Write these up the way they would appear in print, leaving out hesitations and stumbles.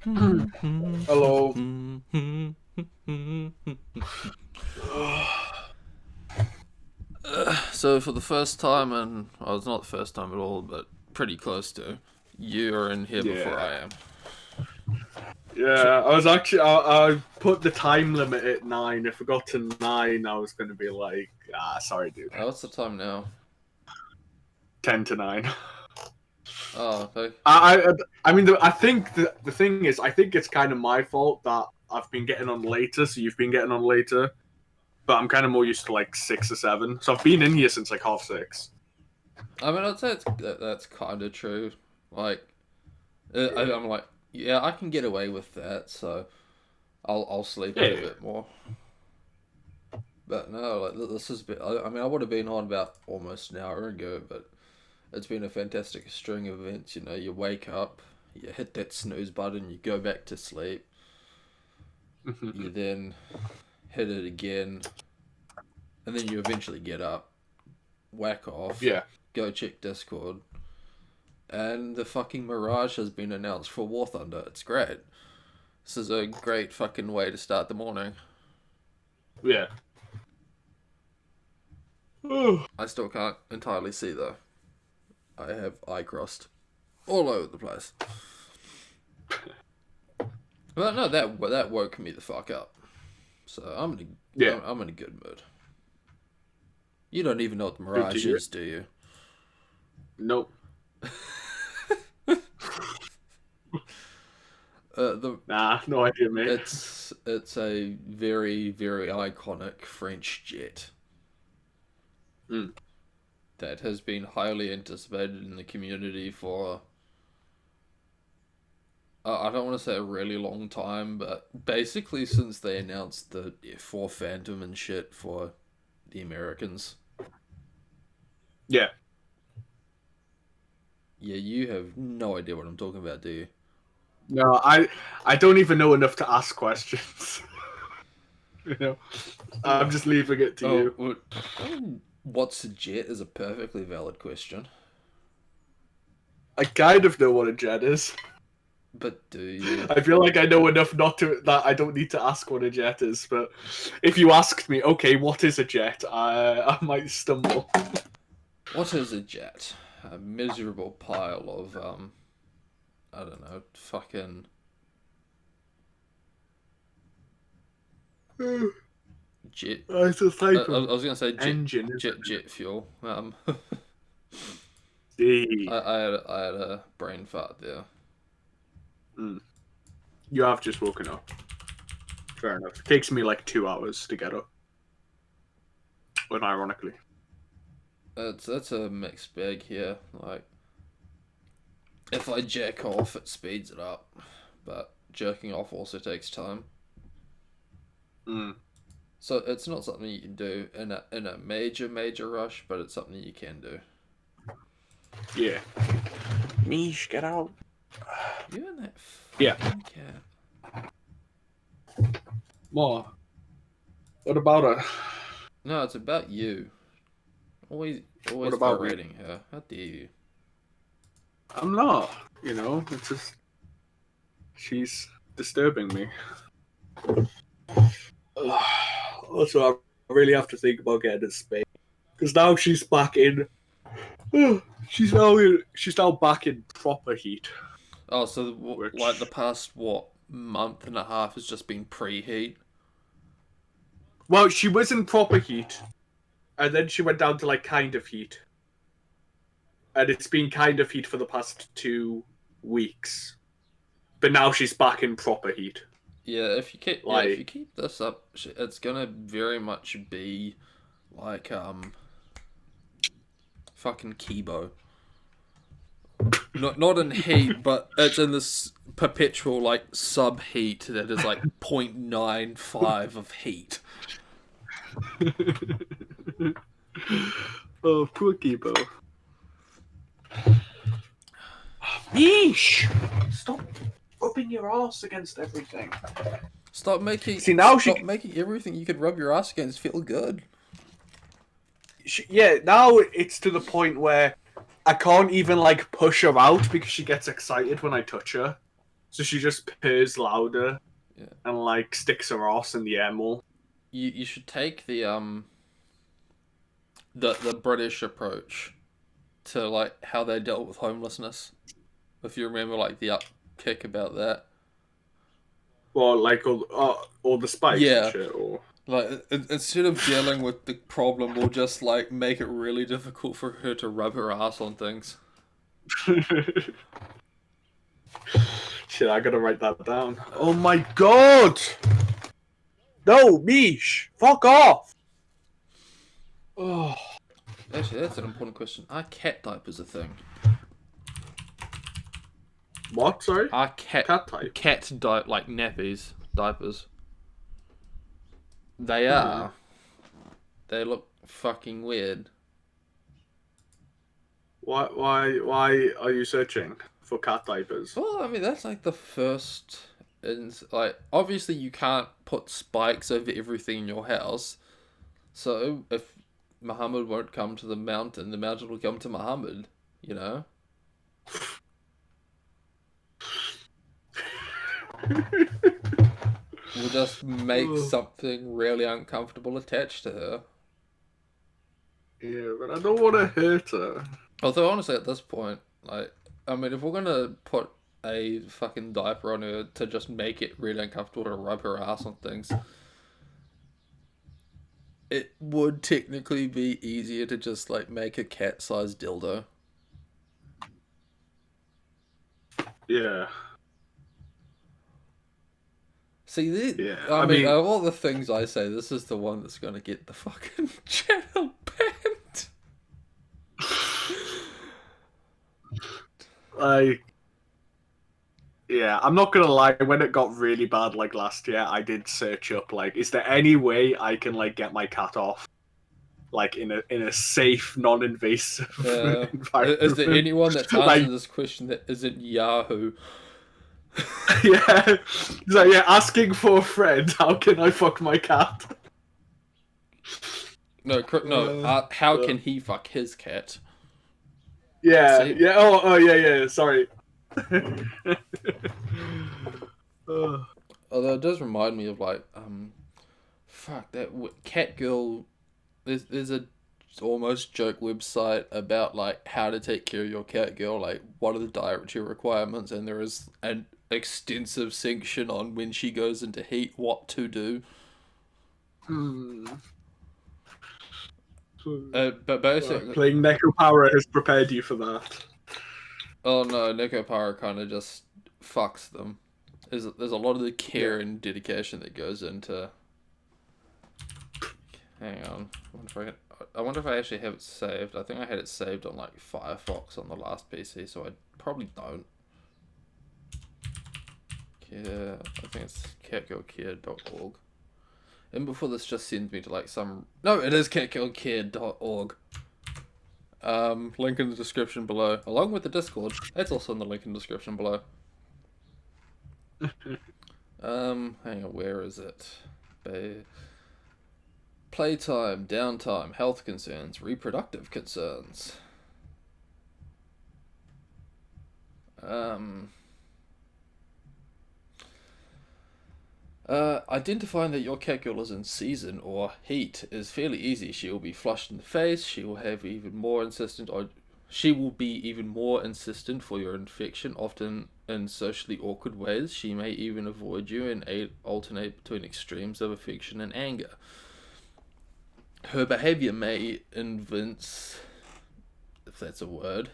Hello. So for the first time, and well, it's not the first time at all, but pretty close to, you are in here before I am. Yeah, I was actually I put the time limit at 9. If I got to 9, I was gonna be like, sorry, dude. What's the time now? 10 to 9. Oh, okay. I mean, I think the thing is, I think it's kind of my fault that I've been getting on later, so you've been getting on later. But I'm kind of more used to like 6 or 7, so I've been in here since like 5:30. I mean, I'd say that's kind of true. Like, I'm like, yeah, I can get away with that, so I'll sleep in a bit more. But no, like this has been. I mean, I would have been on about almost an hour ago, but it's been a fantastic string of events. You know, you wake up, you hit that snooze button, you go back to sleep, you then hit it again, and then you eventually get up, whack off, go check Discord, and the fucking Mirage has been announced for War Thunder. It's great. This is a great fucking way to start the morning. Yeah. I still can't entirely see though. I have eye crust all over the place. But no, that woke me the fuck up. So I'm in a good mood. You don't even know what the Mirage is, do you? Nope. Nah, no idea, mate. It's a very, very iconic French jet that has been highly anticipated in the community for I don't want to say a really long time, but basically since they announced the F4 Phantom and shit for the Americans. Yeah. Yeah, you have no idea what I'm talking about, do you? No, I don't even know enough to ask questions. You know, I'm just leaving it to you. Well, I mean, what's a jet is a perfectly valid question. I kind of know what a jet is. But do you? I feel like I know enough not to that I don't need to ask what a jet is. But if you asked me, okay, what is a jet? I might stumble. What is a jet? A miserable pile of I don't know, fucking jet. It's a type I of was gonna say engine. Jet fuel. I D. I had a brain fart there. You have just woken up. Fair enough. It takes me like 2 hours to get up. Unironically. That's a mixed bag here. Like, if I jack off, it speeds it up, but jerking off also takes time. So it's not something you can do in a major rush, but it's something you can do. Yeah. Niche, get out. You and that cat. More. What about her? No, it's about you. Always what about berating her. How dare you? I'm not. You know, it's just she's disturbing me. Also, I really have to think about getting a spade because now she's back in. She's now back in proper heat. Oh, so like the past month and a half has just been preheat. Well, she was in proper heat, and then she went down to like kind of heat, and it's been kind of heat for the past 2 weeks, but now she's back in proper heat. Yeah, if you keep this up, it's gonna very much be like fucking Kibo. Not in heat, but it's in this perpetual like subheat that is like 0.95 of heat. Oh, poor Kibo. Yeesh! Stop rubbing your ass against everything. Stop making making everything you could rub your ass against feel good. Now it's to the point where I can't even like push her out because she gets excited when I touch her. So she just purrs louder Yeah. and like sticks her ass in the air more. You should take the British approach to like how they dealt with homelessness. If you remember, like the upkick about that. Well, like all the spikes and Yeah, shit, or like instead of dealing with the problem, we'll just like make it really difficult for her to rub her ass on things. shit. I gotta write that down. Oh my god! No, Mish, fuck off! Oh, Actually, that's an important question. Are cat diapers a thing? what? Sorry, Are cat type. like nappies diapers? They Hmm. are. They look fucking weird. Why are you searching for cat diapers? Well, I mean that's like the first. And like obviously you can't put spikes over everything in your house. So if Muhammad won't come to the mountain will come to Muhammad. You know. We'll just make something really uncomfortable attached to her. Yeah, but I don't want to hurt her. Although honestly, at this point, like, I mean, if we're gonna put a fucking diaper on her to just make it really uncomfortable to rub her ass on things, it would technically be easier to just like make a cat-sized dildo. Yeah, See, yeah. I I mean, mean, of all the things I say, this is the one that's gonna get the fucking channel banned. like, yeah. I'm not gonna lie. When it got really bad, like last year, I did search up like, is there any way I can like get my cat off, like in a safe, non-invasive Is there environment? anyone that's Like, answered this question that isn't Yahoo? yeah. So yeah, asking for a friend. How can I fuck my cat? No, no. How Uh, can he fuck his cat? yeah, See, yeah. Oh, yeah, yeah. Sorry. Uh, although it does remind me of like fuck that cat girl. There's a almost joke website about like how to take care of your cat girl, like what are the dietary requirements, and there is an extensive section on when she goes into heat what to do. hmm. But basically, Playing Neko Power has prepared you for that. oh no, Nico Power kind of just fucks them. There's a lot of the Yeah. care and dedication that goes into. Hang on, I wonder if I actually have it saved. I think I had it saved on like Firefox on the last PC, so I probably don't. Yeah, I think it's catgirlcare.org. And before this just sends me to like some... No, it is catgirlcare.org. Link in the description below. Along with the Discord. That's also in the link in the description below. Hang on, where is it? Playtime, downtime, health concerns, reproductive concerns. Identifying that your cat girl is in season or heat is fairly easy. She will be flushed in the face. She will be even more insistent for your infection, often in socially awkward ways. She may even avoid you and alternate between extremes of affection and anger. Her behavior may evince, if that's a word,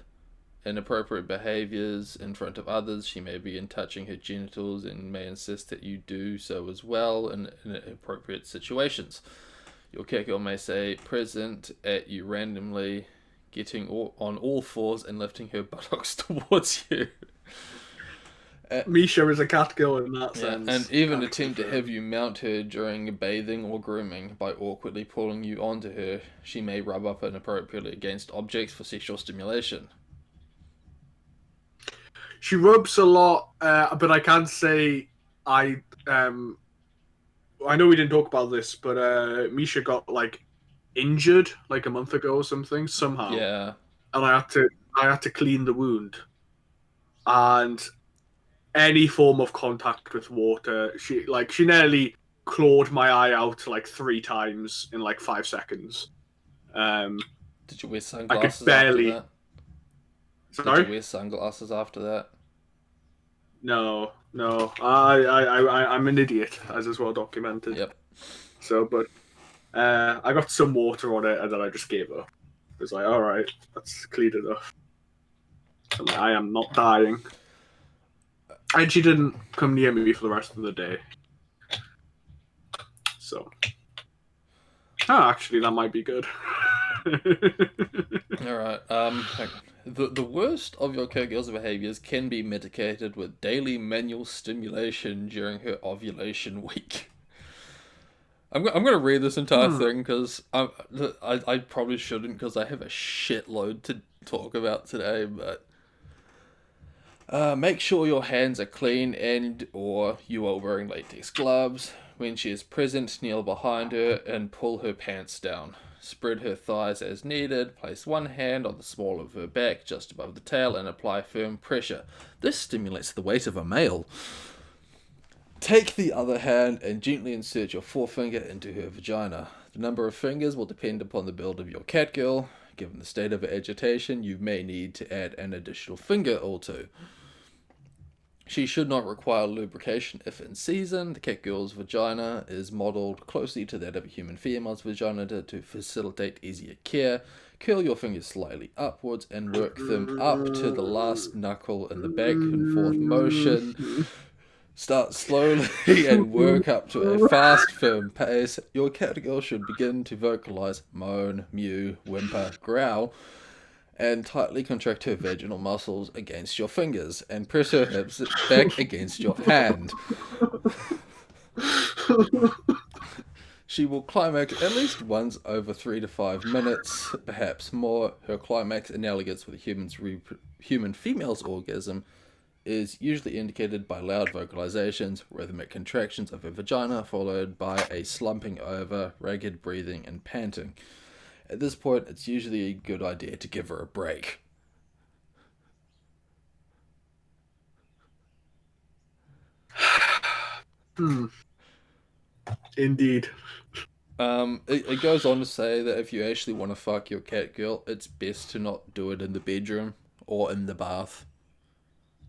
inappropriate behaviors in front of others. She may be touching her genitals and may insist that you do so as well in inappropriate situations. Your cat girl may say present at you randomly, getting on all fours and lifting her buttocks towards you. Misha is a cat girl in that sense. And even attempt to have you mount her during bathing or grooming by awkwardly pulling you onto her. She may rub up inappropriately against objects for sexual stimulation. She rubs a lot, but I can't say I know we didn't talk about this, but Misha got like injured like a month ago or something somehow, Yeah. and I had to clean the wound, and any form of contact with water. She nearly clawed my eye out like 3 times in like 5 seconds. Did you wear I could sunglasses after barely. that? Did you Sorry? wear sunglasses after that? No, no. I'm an idiot, as is well documented. Yep. So, but I got some water on it, and then I just gave up. It was like, all right, that's clean enough. And I am not dying. And she didn't come near me for the rest of the day. So, actually, that might be good. All right. Hang on. The worst of your cat girl's behaviors can be mitigated with daily manual stimulation during her ovulation week. I'm going to read this entire thing because I probably shouldn't because I have a shitload to talk about today, but make sure your hands are clean and or you are wearing latex gloves. When she is present, kneel behind her and pull her pants down. Spread her thighs as needed. Place one hand on the small of her back just above the tail and apply firm pressure. This stimulates the weight of a male. Take the other hand and gently insert your forefinger into her vagina. The number of fingers will depend upon the build of your catgirl. Given the state of her agitation, you may need to add an additional finger or two. She should not require lubrication if in season. The catgirl's vagina is modelled closely to that of a human female's vagina to facilitate easier care. Curl your fingers slightly upwards and work them up to the last knuckle in the back and forth motion. Start slowly and work up to a fast, firm pace. Your catgirl should begin to vocalize, moan, mew, whimper, growl, and tightly contract her vaginal muscles against your fingers and press her hips back against your hand. She will climax at least once over 3 to 5 minutes, perhaps more. Her climax, analogous with a human female's orgasm, is usually indicated by loud vocalizations, rhythmic contractions of her vagina, followed by a slumping over, ragged breathing, and panting. At this point, it's usually a good idea to give her a break. Indeed. It goes on to say that if you actually want to fuck your cat girl, it's best to not do it in the bedroom or in the bath.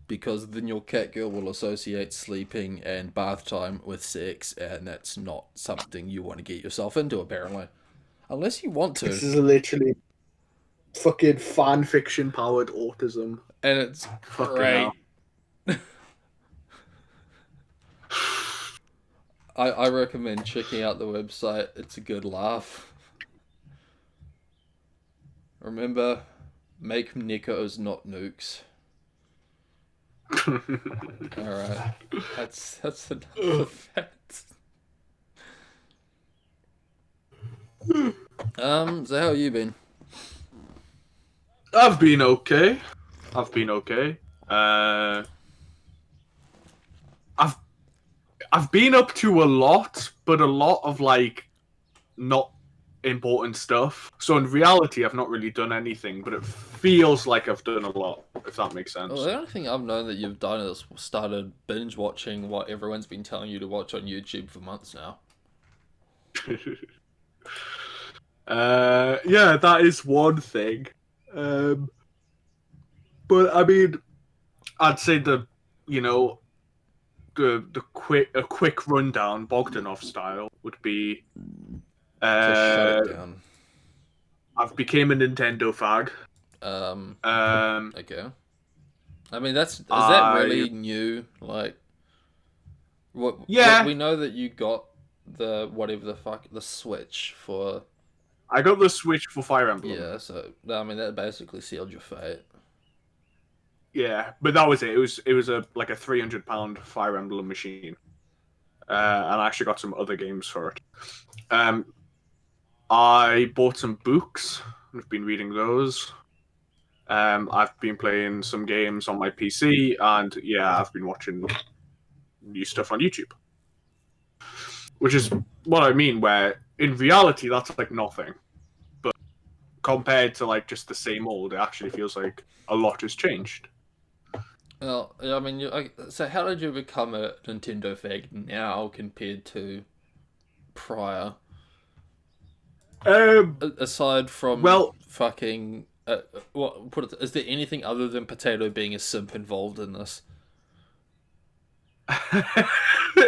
Because then your cat girl will associate sleeping and bath time with sex, and that's not something you want to get yourself into, apparently. Unless you want to. This is literally fucking fan fiction powered autism. And it's Fucking great. I recommend checking out the website. It's a good laugh. Remember, make Nikos, not nukes. Alright. That's enough of that. So how have you been? I've been okay. I've been up to a lot, but a lot of like not important stuff. So in reality, I've not really done anything, but it feels like I've done a lot. If that makes sense. Well, the only thing I've known that you've done is started binge watching what everyone's been telling you to watch on YouTube for months now. Yeah, that is one thing. But I mean, I'd say the quick rundown, Bogdanov style, would be. Just shut it down. I've became a Nintendo fag. Okay. I mean, is that really new? Like, what? Yeah. We know that you got the Switch for. I got the Switch for Fire Emblem. Yeah, so I mean that basically sealed your fate. Yeah, but that was it. It was a £300 Fire Emblem machine, and I actually got some other games for it. I bought some books. I've been reading those. I've been playing some games on my PC, and yeah, I've been watching new stuff on YouTube. Which is what I mean, where in reality that's like nothing. But compared to like just the same old, it actually feels like a lot has changed. Well, I mean, so how did you become a Nintendo fag now compared to prior? Um, Aside from well, fucking, what put it? Is there anything other than Potato being a simp involved in this?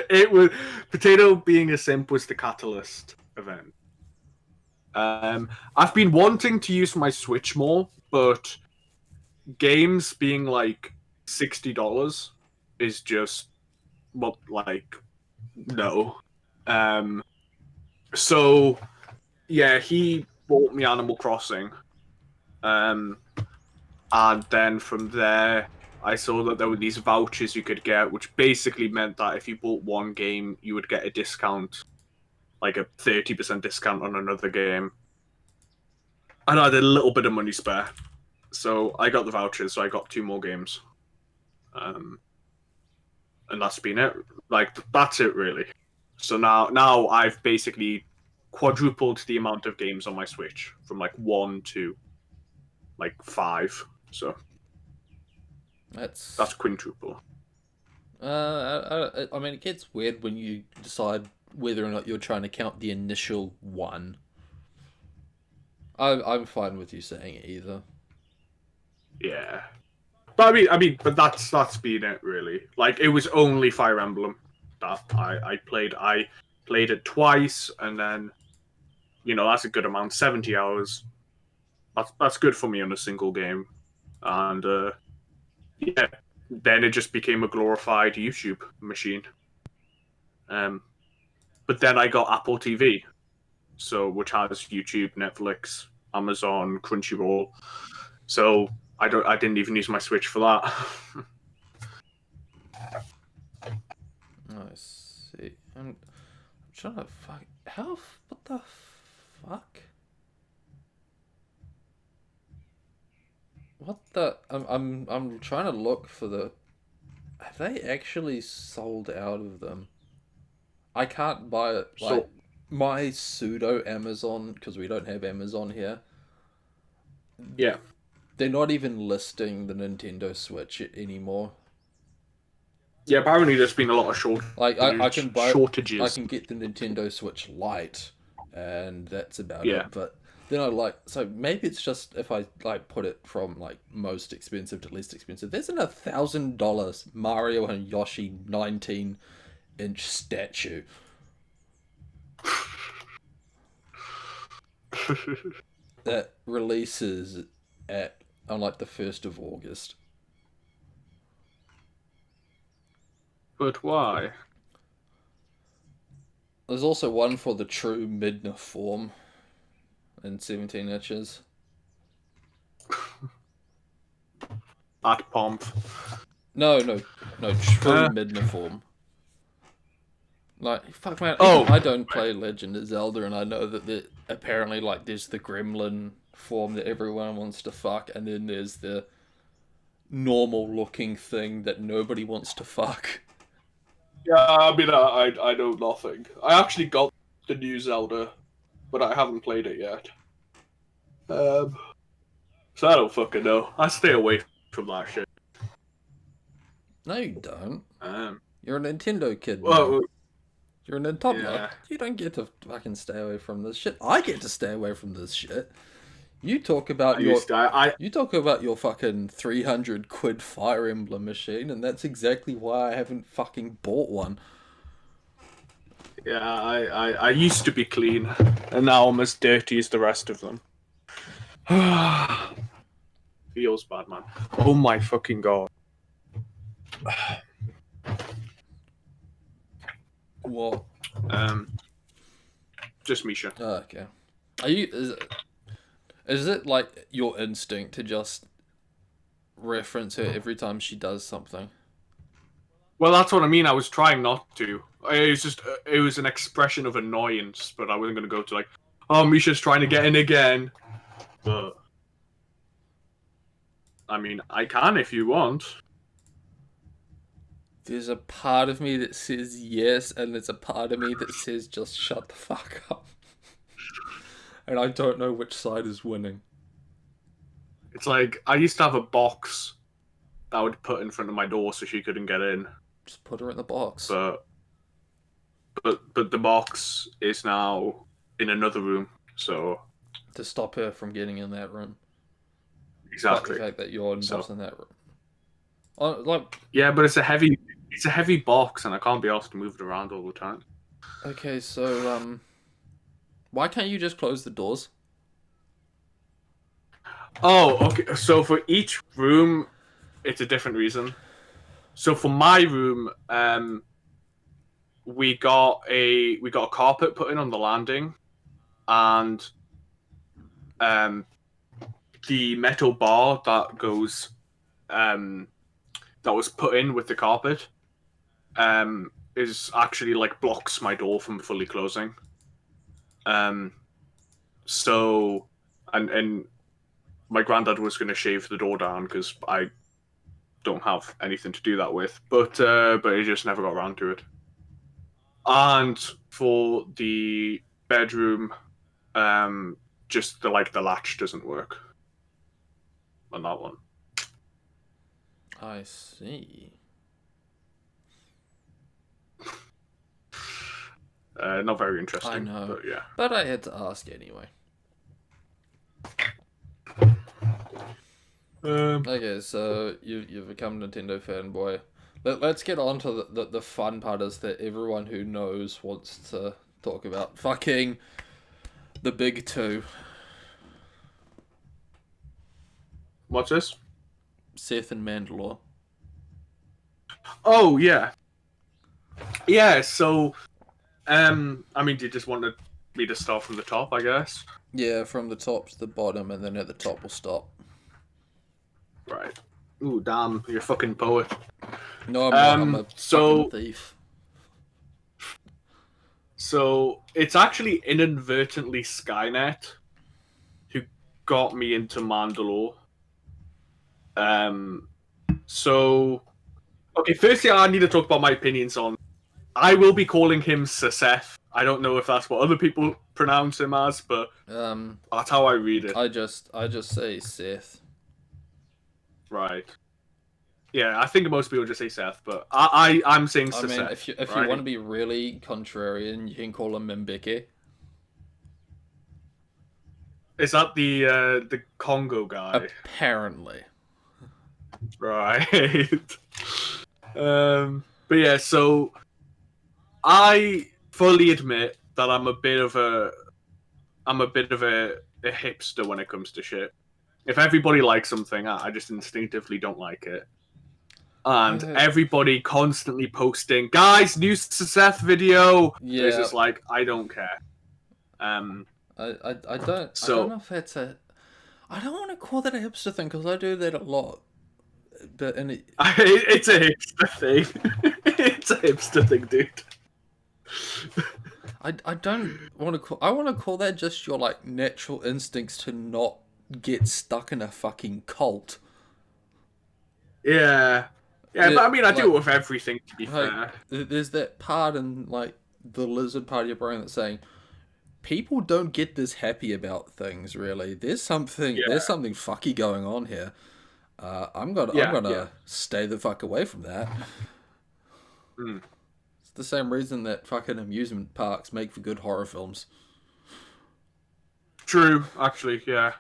it was Potato being a simp was the catalyst event. I've been wanting to use my Switch more, but games being like $60 is just well, like no. Um, so yeah, he bought me Animal Crossing, um, and then from there, I saw that there were these vouchers you could get, which basically meant that if you bought one game, you would get a discount, like a 30% discount on another game. And I had a little bit of money spare, so I got the vouchers. So I got two more games, um, and that's been it. Like that's it really. So now I've basically quadrupled the amount of games on my Switch from like one to like five. So That's that's quintuple. I mean, it gets weird when you decide whether or not you're trying to count the initial one. I'm fine with you saying it either. Yeah, but but that's been it really. Like it was only Fire Emblem that I played. I played it twice, and then that's a good amount. 70 hours. That's good for me on a single game, and yeah, then it just became a glorified YouTube machine. Um, but then I got Apple TV, so which has YouTube, Netflix, Amazon, Crunchyroll. So I didn't even use my Switch for that. I see. I'm trying to fuck. What the fuck? What the? I'm trying to look for the. Have they actually sold out of them? I can't buy it. Like So my pseudo Amazon, because we don't have Amazon here. yeah, They're not even listing the Nintendo Switch anymore. yeah. Apparently, there's been a lot of Like I can buy, I shortages. can get the Nintendo Switch Lite, and that's about Yeah, it. But then I like, so maybe it's just if I like put it from like most expensive to least expensive. There's an $1,000 Mario and Yoshi 19-inch statue that releases at on like the 1st of August. but why? There's also one for the true Midna form in 17 inches. At Pomp. No, no, no, true Uh, Midna form. Like, fuck man, even oh, I don't play Legend of Zelda, and I know that apparently, like, there's the gremlin form that everyone wants to fuck, and then there's the normal looking thing that nobody wants to fuck. yeah. I mean, I know nothing. I actually got the new Zelda, but I haven't played it yet. Um, so I don't fucking know. I stay away from that shit. No, you don't. Um, You're a Nintendo kid now. well, You're a toddler. yeah. You don't get to fucking stay away from this shit. I get to stay away from this shit. You talk about I your used to. I You talk about your fucking 300 quid Fire Emblem machine, and that's exactly why I haven't fucking bought one. yeah. I used to be clean, and now I'm as dirty as the rest of them. Feels bad, man. Oh my fucking god. What? Um, just Misha. Oh, okay. Are you? Is it like your instinct to just reference her every time she does something? Well, that's what I mean. I was trying not to. It was just, it was an expression of annoyance, but I wasn't going to go to like, oh, Misha's trying to get in again. But, I mean, I can if you want. There's a part of me that says yes, and there's a part of me that says just shut the fuck up. And I don't know which side is winning. It's like, I used to have a box I would put in front of my door so she couldn't get in. Just put her in the box. But the box is now in another room, so To stop her from getting in that room. Despite exactly. the fact that you're not So in that room. Like, yeah, but it's a heavy box, and I can't be asked to move it around all the time. okay, so why can't you just close the doors? Oh, okay. So for each room, it's a different reason. So for my room, we got a carpet put in on the landing, and um, the metal bar that was put in with the carpet is actually like blocks my door from fully closing. Um, so and my granddad was going to shave the door down because I don't have anything to do that with, but he just never got around to it. And for the bedroom, just the latch doesn't work on that one. I see. Not very I interesting, know. but yeah. But I had to ask anyway. Okay, so you've become a Nintendo fanboy. Let's get on to the fun part is that everyone who knows wants to talk about fucking the big two. What's this? Seth and Mandalore. Oh yeah, yeah. So, I mean, do you just want me to start from the top? I guess. Yeah, from the top to the bottom, and then at the top we'll stop. Right. Ooh, damn! You're a fucking poet. No, I'm not. I'm a fucking So thief. it's actually inadvertently Skynet who got me into Mandalore. Um. So okay, firstly, I need to talk about my opinions on. I will be calling him Seth. I don't know if that's what other people pronounce him as, but Um, that's how I read it. I just say Seth. Right. Yeah, I think most people just say Seth, but I'm saying I mean, Seth, if you want to right? be really contrarian, you can call him Mbeke. Is that the Congo guy? Apparently. Right. But yeah, so I fully admit that I'm a bit of a hipster when it comes to shit. If everybody likes something, I just instinctively don't like it. And everybody constantly posting, guys, new Seth video. It's Yeah, just like I don't care. I don't know So if that's a. I don't want to call that a hipster thing because I do that a lot. But it's a hipster thing. It's a hipster thing, dude. I don't want to call. I want to call that just your like natural instincts to not get stuck in a fucking cult. Yeah, yeah, but I mean, I do Like it with everything. To be fair, there's that part in like the lizard part of your brain that's saying people don't get this happy about things. Really, there's yeah, something fucky going on here. I'm yeah. gonna stay the fuck away from that. Mm. It's the same reason that fucking amusement parks make for good horror films. True, actually, yeah.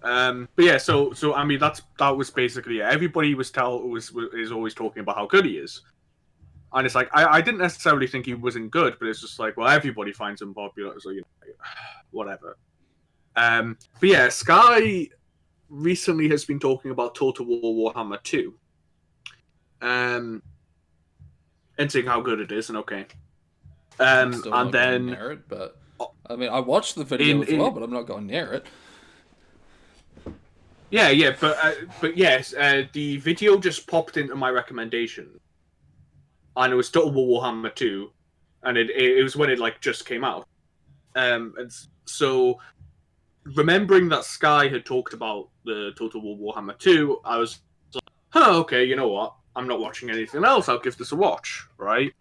But yeah, so I mean, that was basically it. Everybody is always talking about how good he is, and it's like I didn't necessarily think he wasn't good, but it's just like, well, everybody finds him popular, so whatever. But yeah, Sky recently has been talking about Total War Warhammer 2, um, and saying how good it is, and okay. I'm still And not going then near it, but I mean, I watched the video as well, in but I'm not going near it. yeah, yeah, but yes, the video just popped into my recommendation, and it was Total War Warhammer 2, and it was when it like just came out. And so remembering that Sky had talked about the Total War Warhammer 2, I was like, huh, okay, you know what? I'm not watching anything else. I'll give this a watch, right?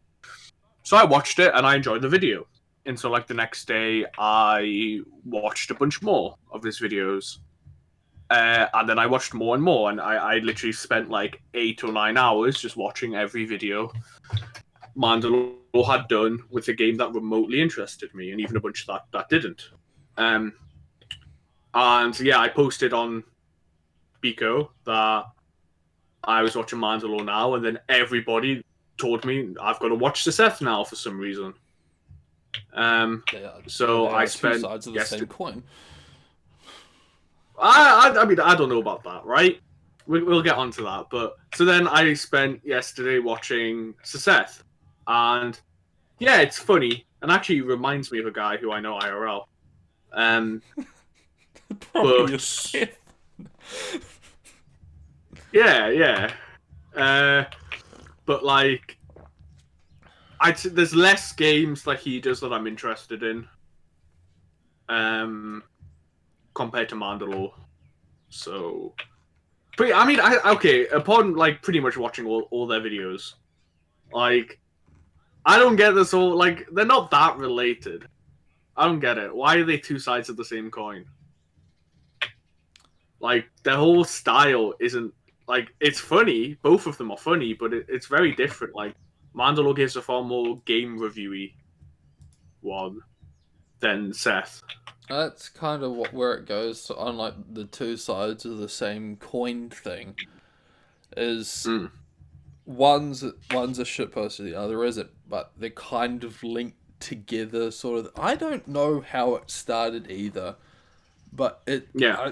So I watched it and I enjoyed the video. And so, like, the next day, I watched a bunch more of his videos. And then I watched more and more, and I literally spent like 8 or 9 hours just watching every video Mandalore had done with a game that remotely interested me, and even a bunch that didn't. Um, and yeah, I posted on Biko that I was watching Mandalore now, and then everybody told me I've got to watch the Seth now for some reason. So They I are two spent sides of the yesterday. same coin. I mean, I don't know about that, right? We'll get onto that. But so then I spent yesterday watching Seth, and yeah, it's funny, and actually reminds me of a guy who I know IRL. Um, Probably a but Sith. yeah, yeah. Uh, but like, there's less games that he does that I'm interested in. Compared to Mandalore. So, but I mean, okay. Upon like pretty much watching all their videos, like I don't get this whole like they're not that related. I don't get it. Why are they two sides of the same coin? Like their whole style isn't like it's funny. Both of them are funny, but it's very different. Like Mandalore gives a far more game reviewy one than Seth. That's kind of where it goes on like the two sides of the same coin thing. Is Mm. one's a shitpost, the other isn't, but they're kind of linked together. Sort of. I don't know how it started either, but Yeah,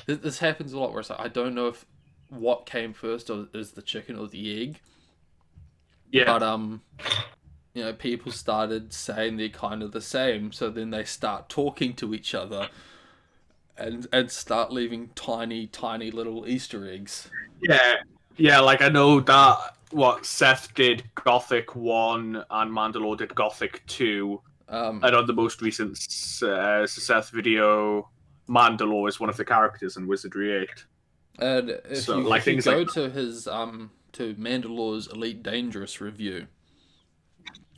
this happens a lot where it's like, I don't know if what came first or is the chicken or the egg, yeah. but people started saying they're kind of the same, so then they start talking to each other and start leaving tiny little Easter eggs. Yeah, yeah. Like I know that what Seth did Gothic 1 and Mandalore did Gothic 2, Um, and on the most recent Seth video, Mandalore is one of the characters in Wizardry 8. and So like if you things like go that. to his to Mandalore's Elite Dangerous review,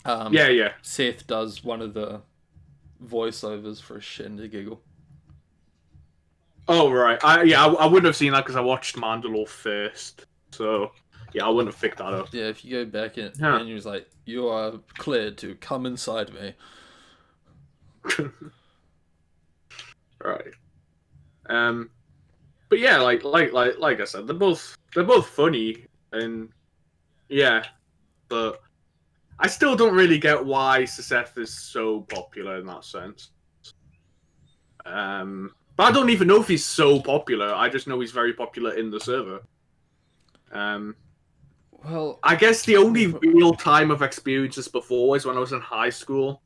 Yeah, yeah. Seth does one of the voiceovers for a shit and a giggle. Oh right. I wouldn't have seen that because I watched Mandalore first. So yeah, I wouldn't have picked that up. Yeah, if you go back in Huh. and he was like, "You are cleared to come inside me." Right. Um. But yeah, like I said, they're both funny and yeah, but I still don't really get why Seth is so popular in that sense. But I don't even know if he's so popular. I just know he's very popular in the server. Um, Well, I guess the only real time I've experienced this before is when I was in high school,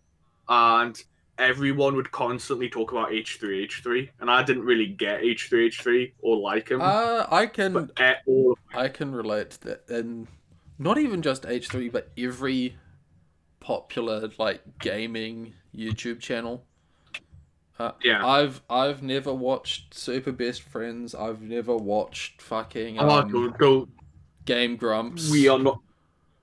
and everyone would constantly talk about H3H3, and I didn't really get H3H3 or like him. I But can all I can relate to that, and not even just H3, but every popular like gaming YouTube channel. yeah, I've never watched Super Best Friends. I've never watched fucking oh, don't, Game we Grumps. are not.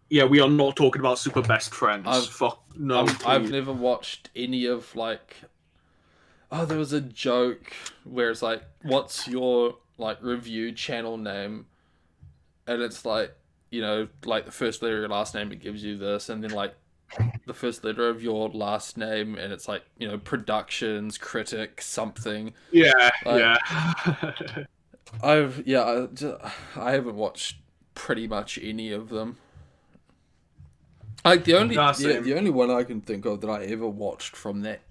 Yeah, we are not talking about super best friends. I've Fuck no, I've please. never watched any of like, oh, there was a joke where it's like, what's your like review channel name? And it's like, like the first letter of your last name, it gives you this, and then like the first letter of your last name, and it's like, productions, critic, something. Yeah, Like, yeah. I haven't watched pretty much any of them. Like the only Nah, the same. only one I can think of that I ever watched from that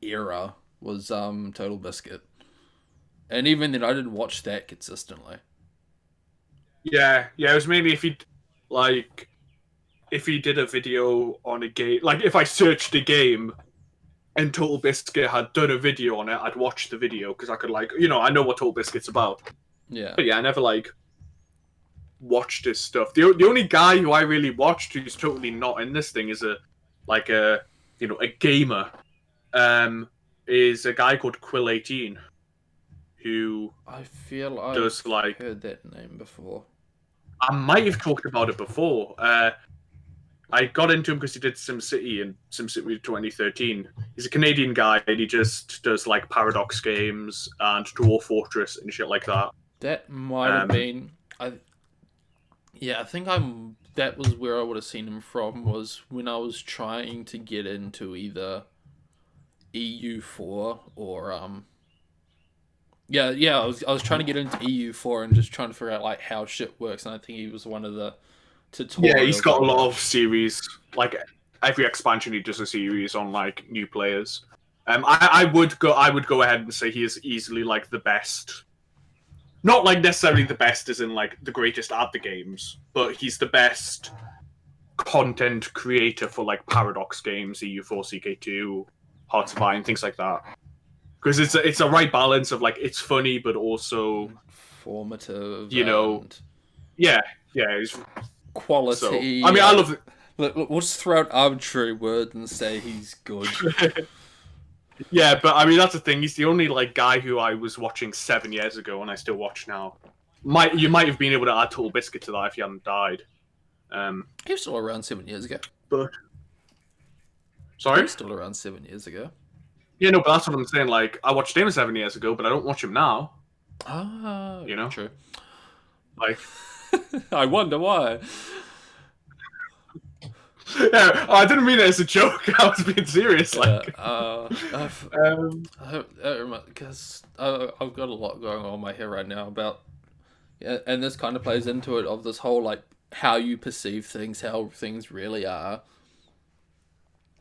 era was Total Biscuit, and even then I didn't watch that consistently. Yeah, yeah. It was mainly like if he did a video on a game, like if I searched a game and Total Biscuit had done a video on it, I'd watch the video because I could like, I know what Total Biscuit's about. Yeah. But yeah, I never like watched his stuff. The only guy who I really watched who's totally not in this thing is a gamer. Is a guy called Quill18 who I feel I've does like heard that name before. I might have talked about it before. I got into him because he did SimCity in SimCity 2013. He's a Canadian guy, and he just does like Paradox games and Dwarf Fortress and shit like that. That might have been. I think I'm. That was where I would have seen him from. Was when I was trying to get into either EU4 or Yeah. I was trying to get into EU4 and just trying to figure out like how shit works, and I think he was one of the tutorials. Yeah, he's got a lot of series. Like every expansion, he does a series on like new players. I would go ahead and say he is easily like the best. Not like necessarily the best as in like the greatest at the games, but he's the best content creator for like Paradox games, EU4, CK2, Hearts of Iron, things like that. Because it's a right balance of like it's funny but also formative, yeah, it's quality. So, I mean, I love it. Look, we'll just throw out arbitrary words and say he's good. Yeah, but I mean that's the thing. He's the only like guy who I was watching 7 years ago and I still watch now. You might have been able to add Total Biscuit to that if he hadn't died. He was still around 7 years ago. But sorry, he was still around 7 years ago. Yeah, no, but that's what I'm saying. Like I watched him 7 years ago, but I don't watch him now. Ah, true. Like, I wonder why. Yeah, I didn't mean it as a joke. I was being serious. Like, because I've got a lot going on in my head right now about, and this kind of plays into it of this whole like how you perceive things, how things really are,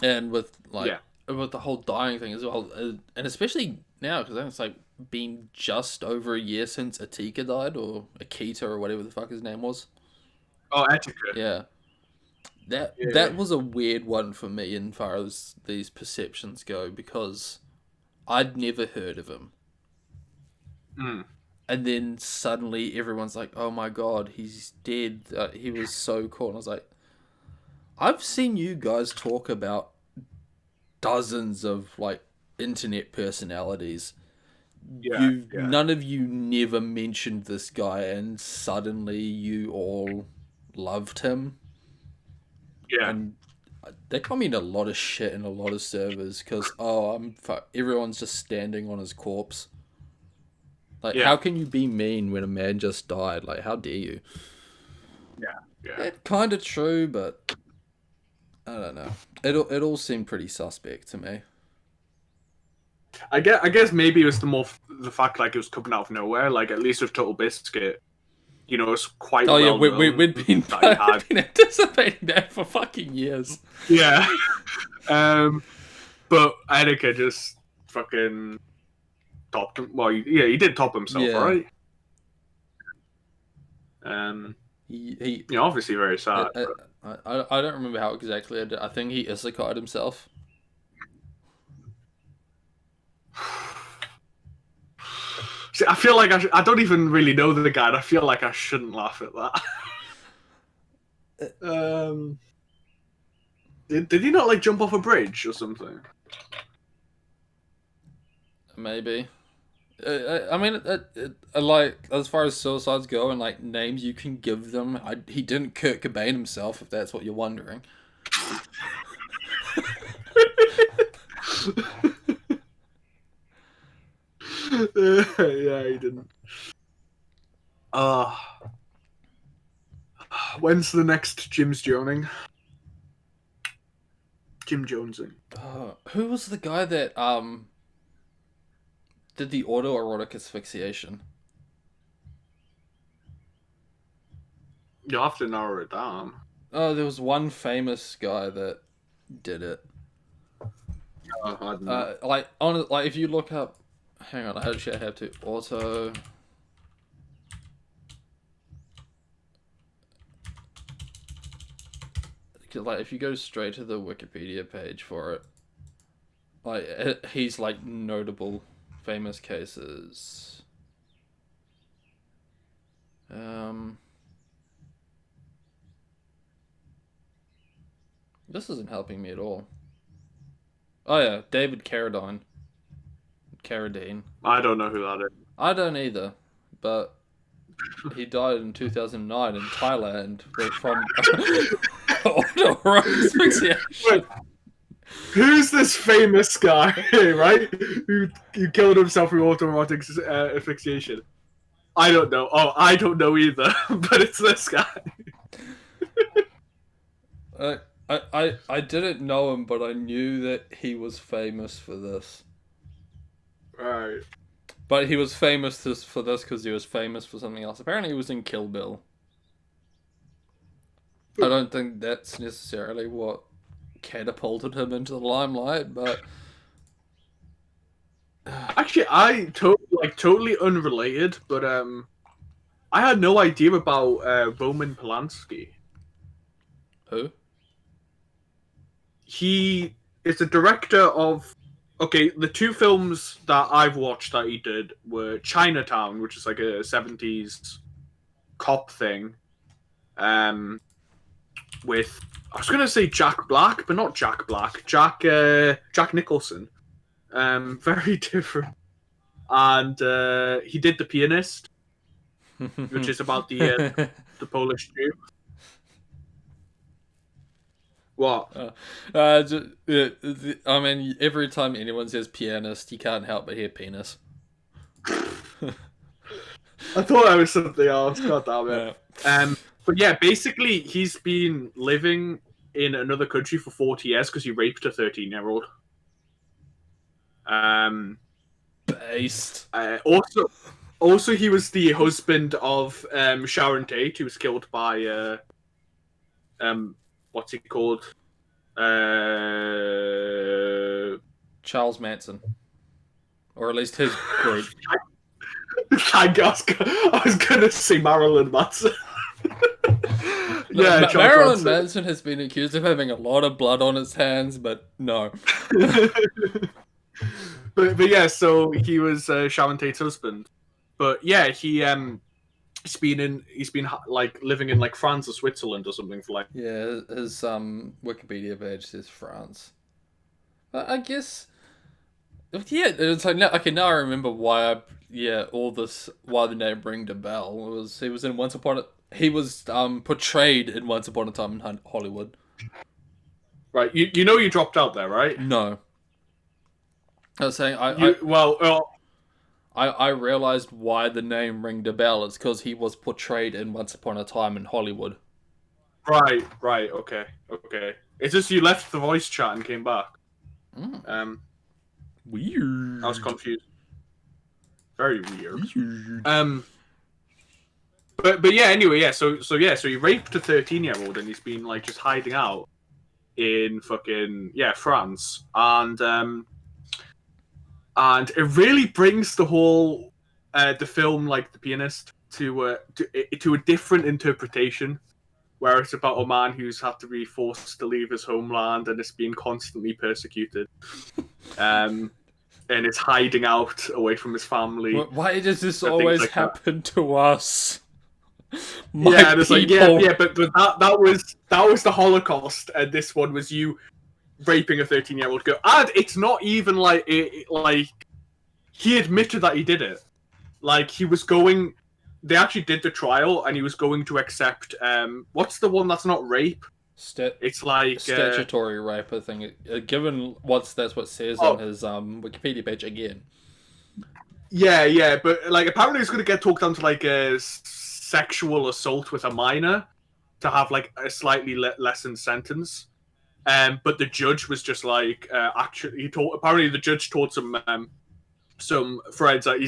and with with the whole dying thing as well, and especially now because it's like been just over a year since Atika died or Akita or whatever the fuck his name was. Oh, Atika. Yeah. That was a weird one for me as far as these perceptions go because I'd never heard of him. And then suddenly everyone's like, oh my god, he's dead. He was so cool. And I was like, I've seen you guys talk about dozens of like internet personalities. None of you never mentioned this guy and suddenly you all loved him. Yeah. And they call me a lot of shit in a lot of servers because everyone's just standing on his corpse. Like, how can you be mean when a man just died? Like, how dare you? Yeah. It's kind of true, but I don't know. It all seemed pretty suspect to me. I guess maybe it was the fact like it was coming out of nowhere. Like at least with Total Biscuit, it's quite. We'd been anticipating that for fucking years. Yeah. But Anika just fucking topped him. Well, he did top himself, right? He obviously very sad. I don't remember how exactly I did. I think he isekai himself. See, I feel like I don't even really know the guy, and I feel like I shouldn't laugh at that. Did he not like jump off a bridge or something? Maybe. I mean, like as far as suicides go and like names you can give them, he didn't Kurt Cobain himself, if that's what you're wondering. Yeah, he didn't. When's the next Jim's Joning? Jim Jonesing. Who was the guy that did the autoerotic asphyxiation? You'll have to narrow it down. Oh, there was one famous guy that did it. I don't know. Like if you look up, hang on, I actually have to auto. Like if you go straight to the Wikipedia page for it, like he's like notable, famous cases. This isn't helping me at all. Oh yeah, David Carradine. Carradine. I don't know who that is. I don't either, but he died in 2009 in Thailand from Autoerotic Wait, asphyxiation. who's this famous guy, right? Who killed himself through autoerotic asphyxiation? I don't know. Oh, I don't know either. But it's this guy. I didn't know him, but I knew that he was famous for this. Right. But he was famous for this because he was famous for something else. Apparently, he was in Kill Bill. I don't think that's necessarily what catapulted him into the limelight, but Actually, I totally unrelated, but I had no idea about Roman Polanski. who? He is the director of. Okay, the two films that I've watched that he did were Chinatown, which is like a '70s cop thing, with I was gonna say Jack Black, but not Jack Black, Jack Nicholson. Very different. And he did The Pianist, which is about the Polish Jew. What? I mean, every time anyone says pianist, you can't help but hear penis. I thought I was something else. God damn it. Yeah. But yeah, basically, he's been living in another country for 40 years because he raped a 13-year-old. Based. Also, he was the husband of Sharon Tate, who was killed by what's he called? Charles Manson. Or at least his group. I was gonna say Marilyn Manson. Yeah, Marilyn Manson has been accused of having a lot of blood on his hands, but no. but yeah, so he was Sharon Tate's husband. But yeah, he's been like living in like France or Switzerland or something for like. Yeah, his Wikipedia page says France. I guess. Yeah, it's like now. Okay, now I remember why why the name ringed a bell. He was in Once Upon a he was portrayed in Once Upon a Time in Hollywood. Right, you know you dropped out there, right? No, I was saying I realized why the name ringed a bell. It's because he was portrayed in Once Upon a Time in Hollywood. Right, okay. It's just you left the voice chat and came back. Weird. I was confused. Very weird. But yeah, anyway, yeah. So he raped a 13-year-old and he's been like just hiding out in fucking France, and it really brings the whole the film like The Pianist to a different interpretation, where it's about a man who's had to be forced to leave his homeland and is being constantly persecuted, and is hiding out away from his family. Why does this always like happen to us? Yeah, and it's like but that was the Holocaust, and this one was you raping a 13-year-old girl, and it's not even like like he admitted that he did it. Like he was going, they actually did the trial, and he was going to accept what's the one that's not rape? It's like statutory rape, I think. Given that's what it says on his Wikipedia page again. Yeah, but like apparently it's going to get talked down to like a sexual assault with a minor to have like a slightly lessened sentence. But the judge was just like, apparently the judge told some friends that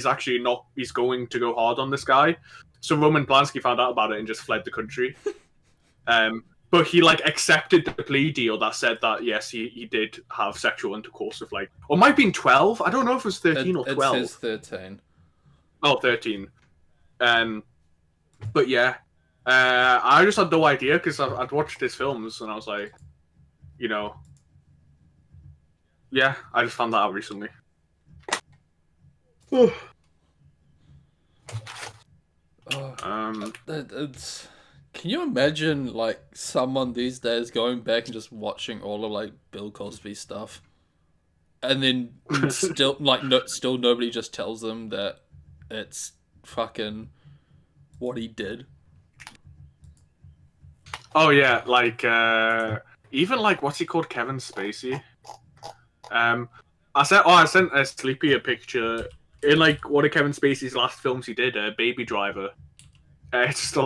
he's going to go hard on this guy. So Roman Polanski found out about it and just fled the country. But he like accepted the plea deal that said that yes, he did have sexual intercourse with like, or it might have been 12. I don't know if it was 13 or 12. It says 13. Oh, 13. But yeah, I just had no idea because I'd watched his films and I was like, yeah, I just found that out recently. Can you imagine like someone these days going back and just watching all of like Bill Cosby stuff, and then still still nobody just tells them that it's fucking what he did? Oh yeah, like even like what's he called, Kevin Spacey. Um, I sent a Sleepy a picture in like one of Kevin Spacey's last films he did, Baby Driver. It's just a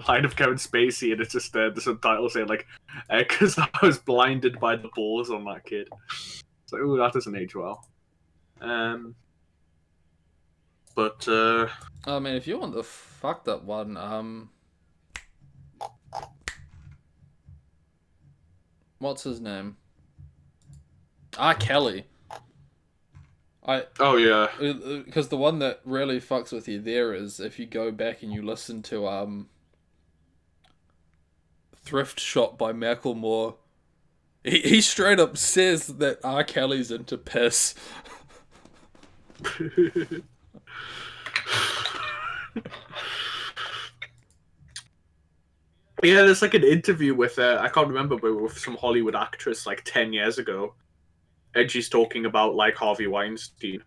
line of Kevin Spacey, and it's just the subtitle saying like, "Because I was blinded by the balls on that kid." So, ooh, that doesn't age well. Um, but I mean, if you want the fucked up one, what's his name? R. Kelly. I oh yeah, Because the one that really fucks with you there is if you go back and you listen to Thrift Shop by Macklemore. He straight up says that R. Kelly's into piss. yeah. There's like an interview with I can't remember, but with some Hollywood actress like 10 years ago, and she's talking about like Harvey Weinstein,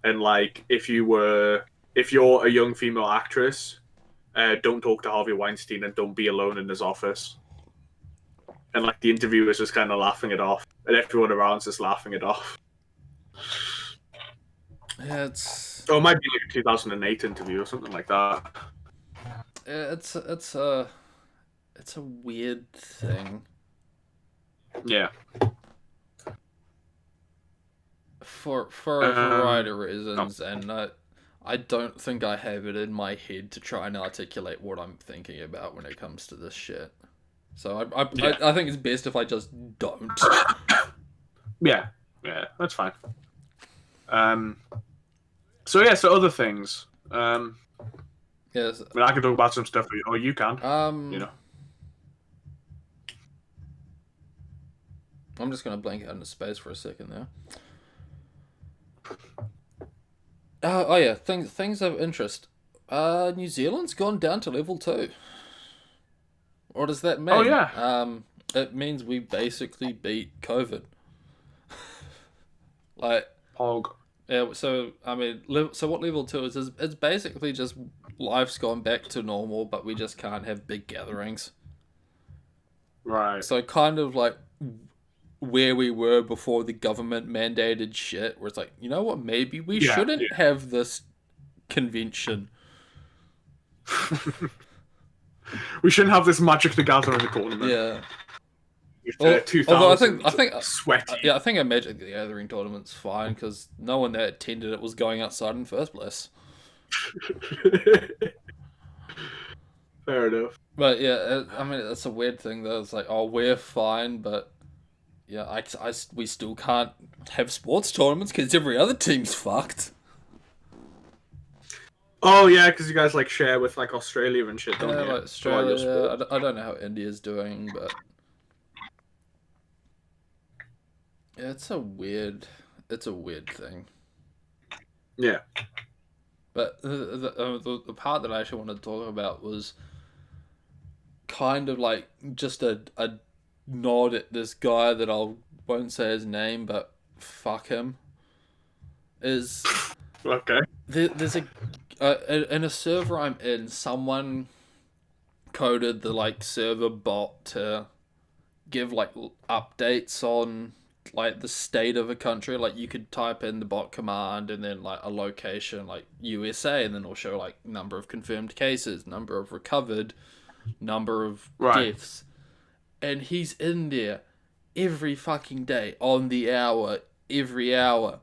and like if you're a young female actress, don't talk to Harvey Weinstein and don't be alone in his office. And like the interviewers just kind of laughing it off, and everyone around's just laughing it off. Yeah, it's Or it might be like a 2008 interview or something like that. it's it's a weird thing Yeah. for a variety of No. reasons, and I don't think I have it in my head to try and articulate what I'm thinking about when it comes to this shit. So Yeah. I think it's best if I just don't. Yeah. Yeah, that's fine. So yeah, so other things. Yes. I mean, I can talk about some stuff, or you can. You know. I'm just gonna blank out into space for a second there. Oh yeah, things of interest. New Zealand's gone down to level 2. What does that Oh mean? yeah. It means we basically beat COVID. Like, Pog. yeah. So I mean, so what level 2 is? It's basically just life's gone back to normal, but we just can't have big gatherings. Right. So kind of like where we were before the government mandated shit, where it's like, you know what, maybe we Yeah. shouldn't have this convention. Yeah. We shouldn't have this Magic the Gathering tournament. Yeah. With, Well, 2000 although I think sweaty. yeah, I think a Magic the Gathering tournament's fine because no one that attended it was going outside in the first place. Fair enough. But yeah, I mean, it's a weird thing though. It's like, oh, we're fine, but yeah, we still can't have sports tournaments because every other team's fucked. Oh yeah, because you guys like share with like Australia and shit, don't Yeah, you? like For, like, your Australia. sport. I don't know how India's doing, but yeah, it's a weird thing. Yeah. But the part that I actually wanted to talk about was kind of like just a nod at this guy that I won't say his name, but fuck him. Is Okay. there's a in a server I'm in, someone coded the like server bot to give like updates on like the state of a country. Like you could type in the bot command and then like a location like USA, and then it'll show like number of confirmed cases, number of recovered, number of Right. deaths. And he's in there every fucking day on the hour, every hour,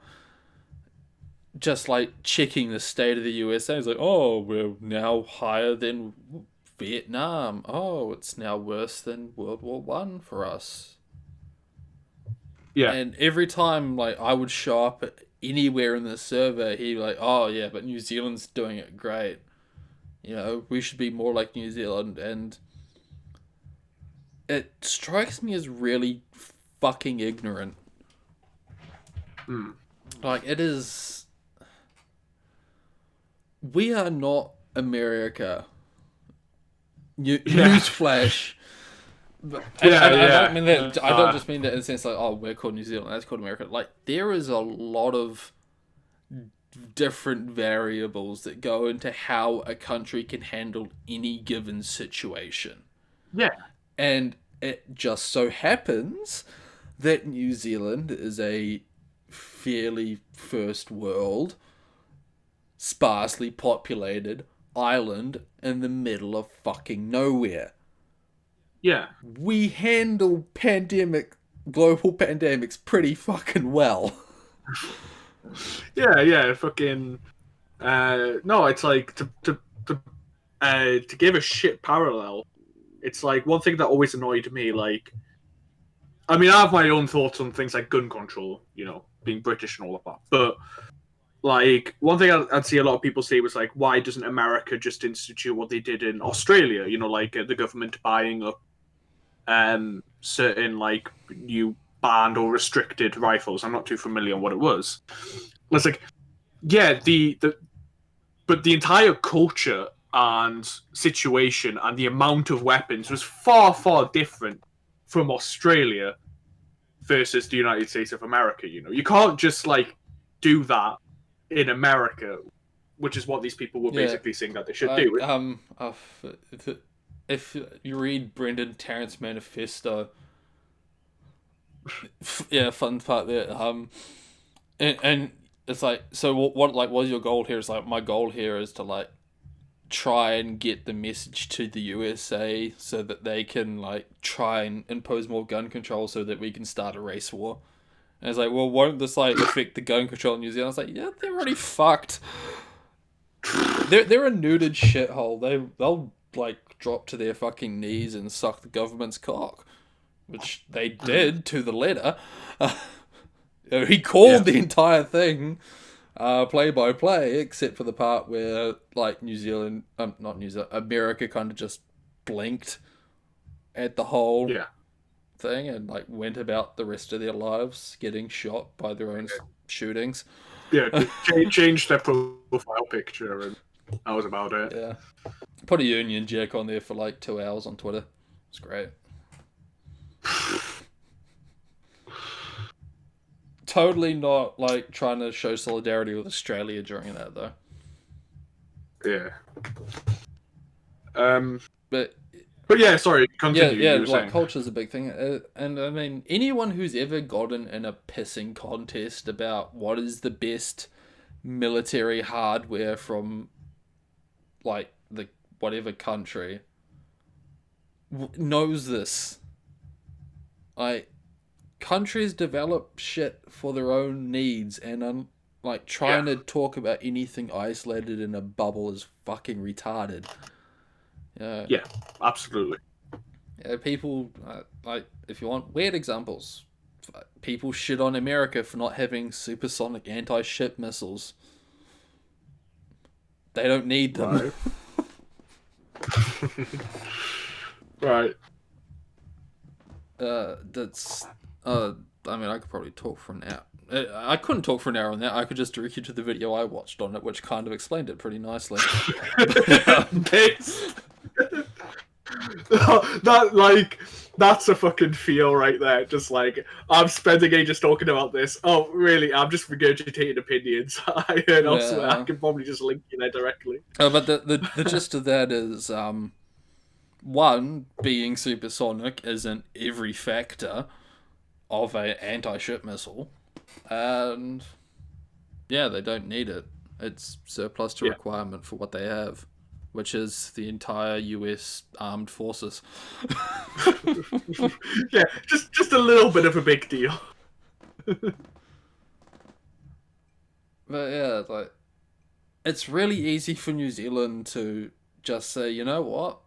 just like checking the state of the USA. He's like, oh, we're now higher than Vietnam. Oh, it's now worse than World War One for us. Yeah. And every time like I would show up anywhere in the server, he'd be like, oh yeah, but New Zealand's doing it great. You know, we should be more like New Zealand. And it strikes me as really fucking ignorant. Hmm. Like, it is. We are not America. Newsflash. And I don't mean that. I don't just mean that in the sense like, oh, we're called New Zealand, that's called America. Like, there is a lot of different variables that go into how a country can handle any given situation. Yeah. And it just so happens that New Zealand is a fairly first world, sparsely populated island in the middle of fucking nowhere. Yeah. We handle global pandemics pretty fucking well. Yeah. Fucking. No, it's like to give a shit parallel. It's like one thing that always annoyed me. Like, I mean, I have my own thoughts on things like gun control. Being British and all of that, but like one thing I'd see a lot of people say was like, why doesn't America just institute what they did in Australia? Like the government buying up certain like new banned or restricted rifles. I'm not too familiar on what it was. It's like, yeah, but the entire culture and situation and the amount of weapons was far, far different from Australia versus the United States of America. You can't just like do that in America, which is what these people were Yeah, basically saying that they should like do. if you read Brendan Tarrant's manifesto, yeah, fun part there. And it's like, so what like was your goal here? It's like, my goal here is to like try and get the message to the USA so that they can like try and impose more gun control so that we can start a race war. And it's like, well, won't this like affect the gun control in New Zealand? It's like, yeah, they're already fucked. They're a neutered shithole. They'll like drop to their fucking knees and suck the government's cock, which they did to the letter. He called the entire thing play by play, except for the part where like New Zealand, not New Zealand, America kind of just blinked at the whole Yeah. thing and like went about the rest of their lives getting shot by their own shootings. Yeah, change their profile picture, and that was about it. Yeah, put a Union Jack on there for like 2 hours on Twitter. It's great. Totally not like trying to show solidarity with Australia during that though. Yeah. But yeah, sorry, continue. yeah, You were like saying. culture's a big thing, and I mean anyone who's ever gotten in a pissing contest about what is the best military hardware from like the whatever country knows this. Like countries develop shit for their own needs, and like trying to talk about anything isolated in a bubble is fucking retarded. Yeah, absolutely. Yeah, people like if you want weird examples, people shit on America for not having supersonic anti-ship missiles. They don't need them. Right. That's I mean, I could probably talk for an hour. I couldn't talk for an hour on that. I could just direct you to the video I watched on it, which kind of explained it pretty nicely. That's a fucking feel right there. Just like, I'm spending ages talking about this. Oh, really? I'm just regurgitating opinions I heard elsewhere. I can probably just link you there directly. But the gist of that is, one, being supersonic isn't every factor of an anti-ship missile, and yeah, they don't need it. It's surplus to requirement for what they have, which is the entire US armed forces. Yeah, just a little bit of a big deal. But yeah, like it's really easy for New Zealand to just say, you know what,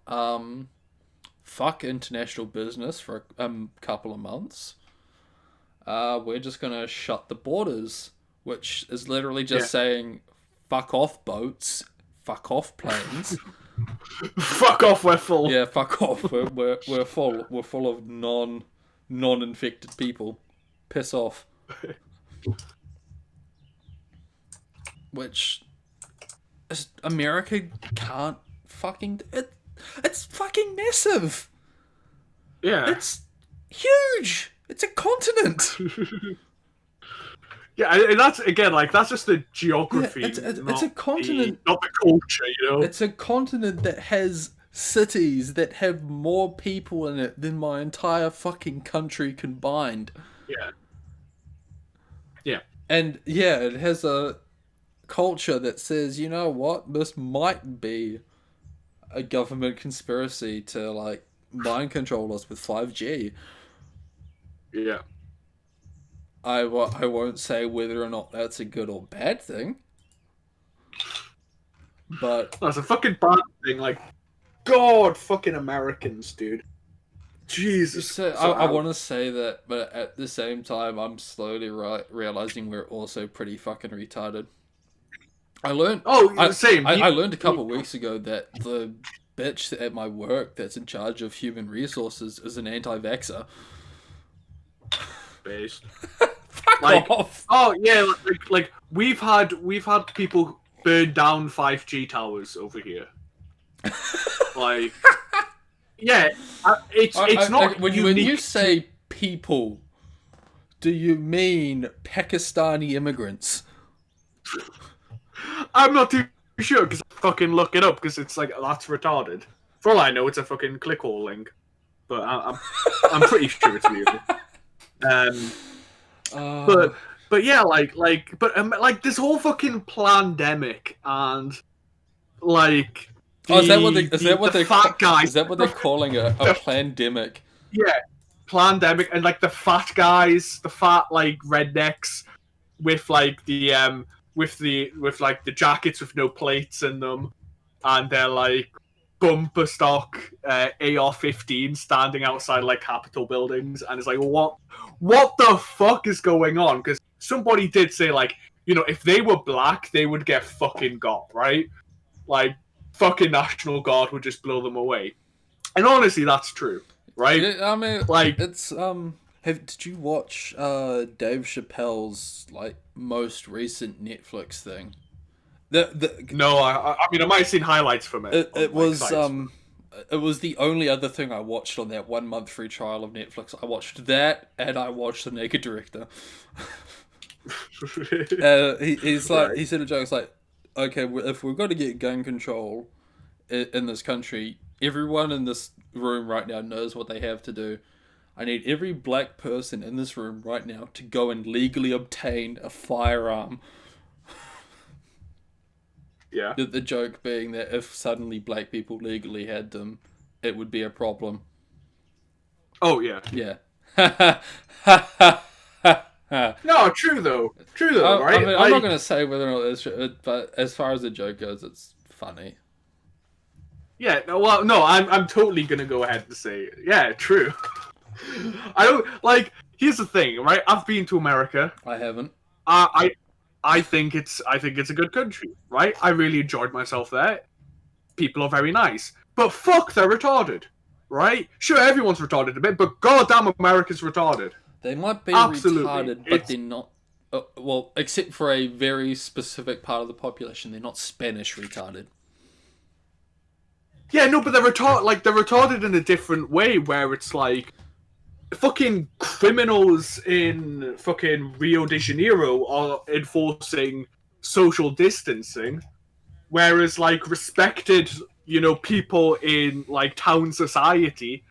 fuck international business for a couple of months. We're just gonna shut the borders, which is literally just saying, fuck off boats, fuck off planes. Fuck off, we're full. Yeah, fuck off. We're full. We're full of non-infected people. Piss off. Which America can't fucking. It's fucking massive. Yeah. It's huge. It's a continent. Yeah, and that's again like that's just the geography. Yeah, it's a continent, not the culture. It's a continent that has cities that have more people in it than my entire fucking country combined. Yeah. Yeah. And yeah, it has a culture that says, you know what, this might be a government conspiracy to like mind control us with 5G. Yeah. I won't say whether or not that's a good or bad thing, but That's a fucking bad thing. Like, God, fucking Americans, dude. Jesus. so I Sorry. want to say that, but at the same time, I'm slowly realizing we're also pretty fucking retarded. I learned Oh, same. I learned a couple weeks ago that the bitch at my work that's in charge of human resources is an anti-vaxxer. Based. Fuck Like, off! oh yeah, like we've had people burn down 5G towers over here. Like, yeah, it's not when unique. you say people, do you mean Pakistani immigrants? I'm not too sure because I fucking look it up because it's like that's retarded. For all I know, it's a fucking clickhole link, but I'm pretty sure it's real. Um, Uh, but yeah, like this whole fucking pandemic and like oh, is that what they the fat guys, is that what they're calling a pandemic? yeah, pandemic and like the fat guys, the fat like rednecks with like with like the jackets with no plates in them, and they're like bumper stock AR-15 standing outside like Capitol buildings, and it's like what the fuck is going on? Because somebody did say like, you know, if they were black, they would get fucking got, right? Like fucking National Guard would just blow them away. And honestly, that's true, right? Yeah, I mean, Like, it's did you watch Dave Chappelle's like most recent Netflix thing? The no, I mean, I might have seen highlights from it. it Like, was sites. it was the only other thing I watched on that 1 month free trial of Netflix. I watched that and I watched The Naked Director. He's like Right. he said a joke. It's like, okay, if we're going to get gun control in this country, everyone in this room right now knows what they have to do. I need every black person in this room right now to go and legally obtain a firearm. Yeah. The joke being that if suddenly black people legally had them, it would be a problem. Oh yeah. Yeah. No, true though. True though, I right? mean, I'm Like, not going to say whether or not it's true, but as far as the joke goes, it's funny. yeah. No, well, no, I'm totally gonna go ahead and say, yeah, true. I don't like. Here's the thing, right? I've been to America. I haven't. I I think it's a good country, right? I really enjoyed myself there. People are very nice, but fuck, they're retarded, right? Sure, everyone's retarded a bit, but goddamn, America's retarded. They might be Absolutely, retarded, but they're not. Well, except for a very specific part of the population, they're not Spanish retarded. yeah, no, but they're retarded. Like they're retarded in a different way, where it's like fucking criminals in fucking Rio de Janeiro are enforcing social distancing, whereas like respected, you know, people in like town society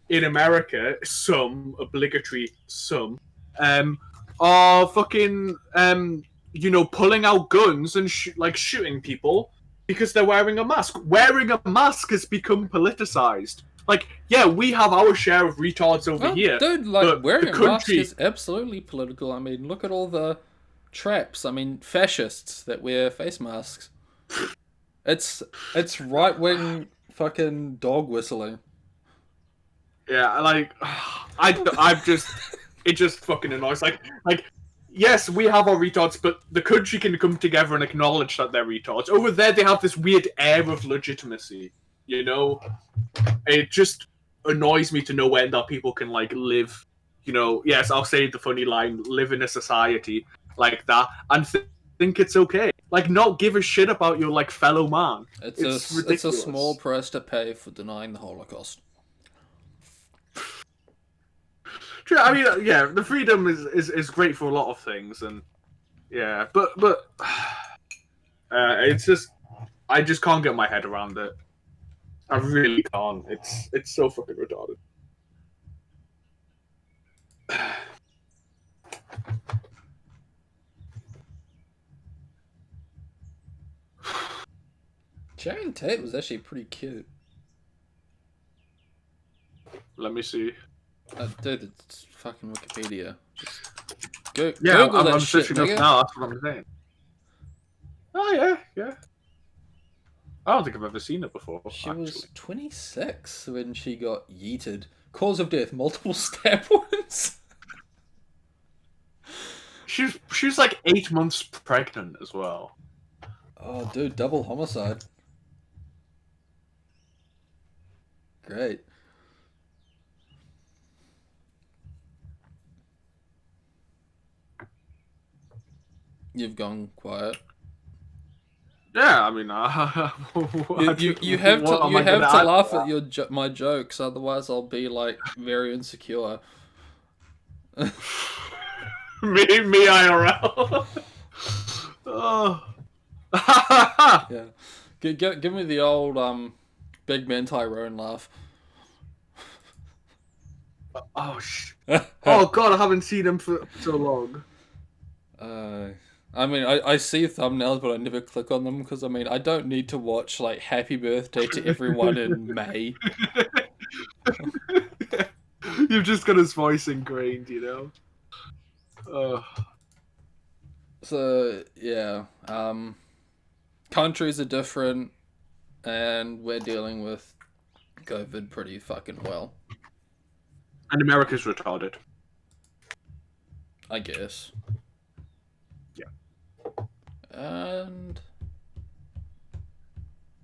in America, some obligatory, some um, are fucking you know, pulling out guns and like shooting people because they're wearing a mask. Wearing a mask has become politicized. Like, yeah, we have our share of retards over Well, here, dude, like but wearing the a mask country, is absolutely political. I mean, look at all the traps. I mean, fascists that wear face masks. It's right wing fucking dog whistling. yeah, like I've just it just fucking annoys. Like yes, we have our retards, but the country can come together and acknowledge that they're retards. Over there, they have this weird air of legitimacy. You know, it just annoys me to no end that people can like live. You know, yes, I'll say the funny line: live in a society like that and think it's okay. Like, not give a shit about your like fellow man. It's ridiculous. it's a small price to pay for denying the Holocaust. True. I mean, yeah, the freedom is great for a lot of things, and yeah, but it's just I just can't get my head around it. I really can't. It's so fucking retarded. Sharon Tate was actually pretty cute. Let me see. Dude, it's fucking Wikipedia. Just Yeah, Google that I'm shit, searching up nigga. now. That's what I'm saying. Oh yeah, yeah. I don't think I've ever seen it before. She Actually, was 26 when she got yeeted. Cause of death: multiple stab wounds. she's like 8 months pregnant as well. Oh, dude, double homicide. Great. You've gone quiet. Yeah, I mean, You have what to am I gonna laugh add? at my jokes, otherwise I'll be like very insecure. Me IRL. Oh. Yeah, give me the old big man Tyrone laugh. Oh oh god, I haven't seen him for so long. I mean, I see thumbnails, but I never click on them because I mean, I don't need to watch like "Happy Birthday to Everyone" in May. You've just got his voice ingrained, you know. So yeah, countries are different, and we're dealing with COVID pretty fucking well, And America's retarded. I guess. Yeah. And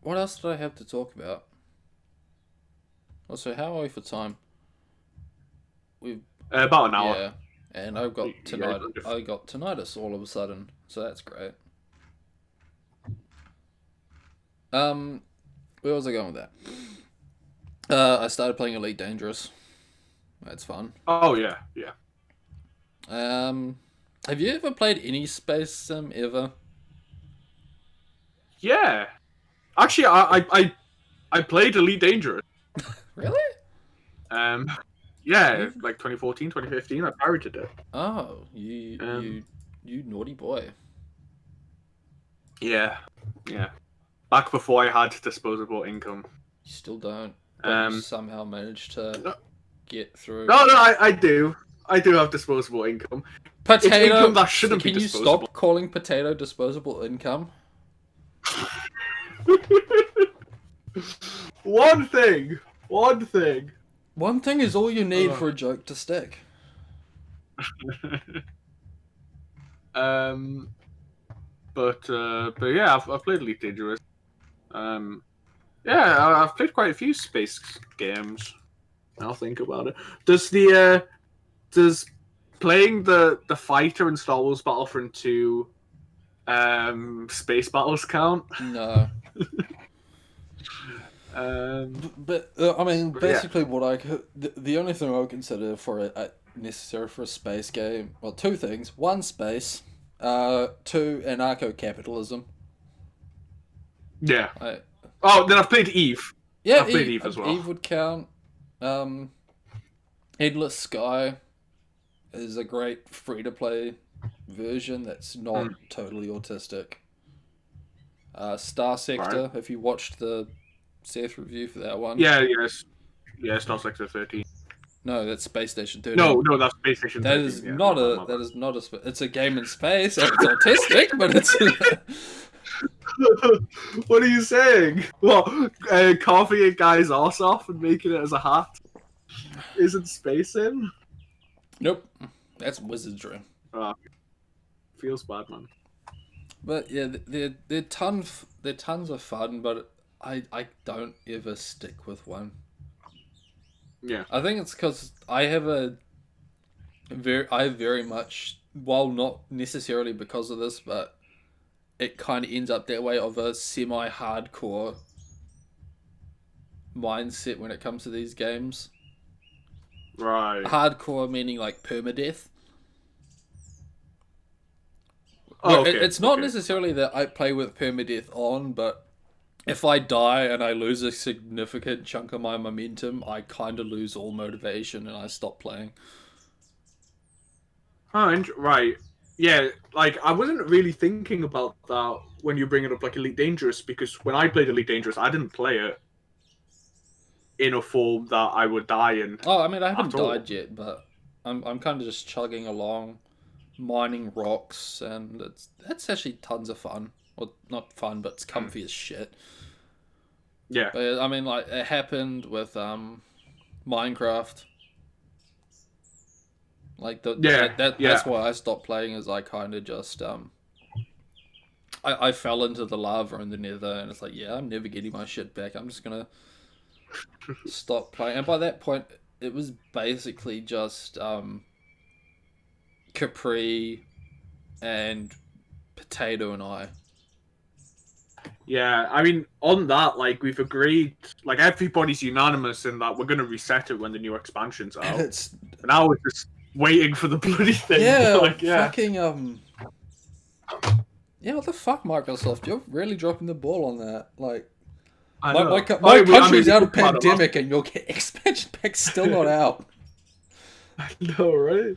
what else did I have to talk about? Also, how are we for time? We've About an hour. Yeah, and I've got Yeah, I got tinnitus all of a sudden, so that's great. Where was I going with that? I started playing Elite Dangerous. That's fun. Oh yeah, yeah. Have you ever played any space sim ever? Yeah. Actually, I played Elite Dangerous. Really? Um, yeah, You've... like 2014, 2015. I pirated it. Oh, Um, you naughty boy. yeah, yeah. Back before I had disposable income. You still don't, but you Um, somehow managed to no, get through. no, I do. I do have disposable income. It's Potato. income that shouldn't be Can you disposable. stop calling potato disposable income? One thing. One thing. One thing is all you need for a joke to stick. um, but yeah, I've played Elite Dangerous. Yeah, I've played quite a few space games. I'll think about it. Does playing the fighter in Star Wars Battlefront 2 space battles count? No. But I mean, basically, yeah. what I the only thing I would consider for necessary for a space game, well, two things: one, space; two, anarcho-capitalism. Yeah. I, Oh, then I've played Eve. yeah, I've played Eve as well. Eve would count. Endless Sky is a great free-to-play version that's not totally autistic. Star Sector, Right. if you watched the Seth review for that one. Yeah, yes. Yeah, Star Sector 13. No, that's Space Station 13. No, that's Space Station 13. That is yeah, not a. That is not a. It's a game in space. And it's autistic, but it's. What are you saying? What? Carving a guy's arse off and making it as a hat isn't space in? Nope, that's wizardry. Feels bad, man. But yeah, they're tons of fun, but I don't ever stick with one. Yeah. I think it's because I very much, while not necessarily because of this, but it kind of ends up that way, of a semi-hardcore mindset when it comes to these games. Right. Hardcore meaning like permadeath. Oh, okay. It's not necessarily that I play with permadeath on, but if I die and I lose a significant chunk of my momentum, I kind of lose all motivation and I stop playing. Oh, right. Yeah, like I wasn't really thinking about that when you bring it up like Elite Dangerous because when I played Elite Dangerous, I didn't play it in a form that I would die in Oh, I mean, I at haven't all. died yet, but I'm kind of just chugging along, mining rocks, and it's actually tons of fun. Well, not fun, but it's Hmm. comfy as shit. Yeah, But I mean, like it happened with Minecraft. Like yeah, yeah. that's why I stopped playing. Is I kind of just I fell into the lava in the Nether, and it's like, yeah, I'm never getting my shit back. I'm just gonna stop playing. And by that point, it was basically just Capri and Potato and I. Yeah, I mean, on that, like we've agreed, like everybody's unanimous in that we're gonna reset it when the new expansion's And out. it's And now we're just waiting for the bloody thing. yeah, Like, yeah, fucking yeah, what the fuck, Microsoft? You're really dropping the ball on that. Like, I know. my I mean, country's we out of talked about it last. pandemic, and your expansion pack's still not out. I know, right?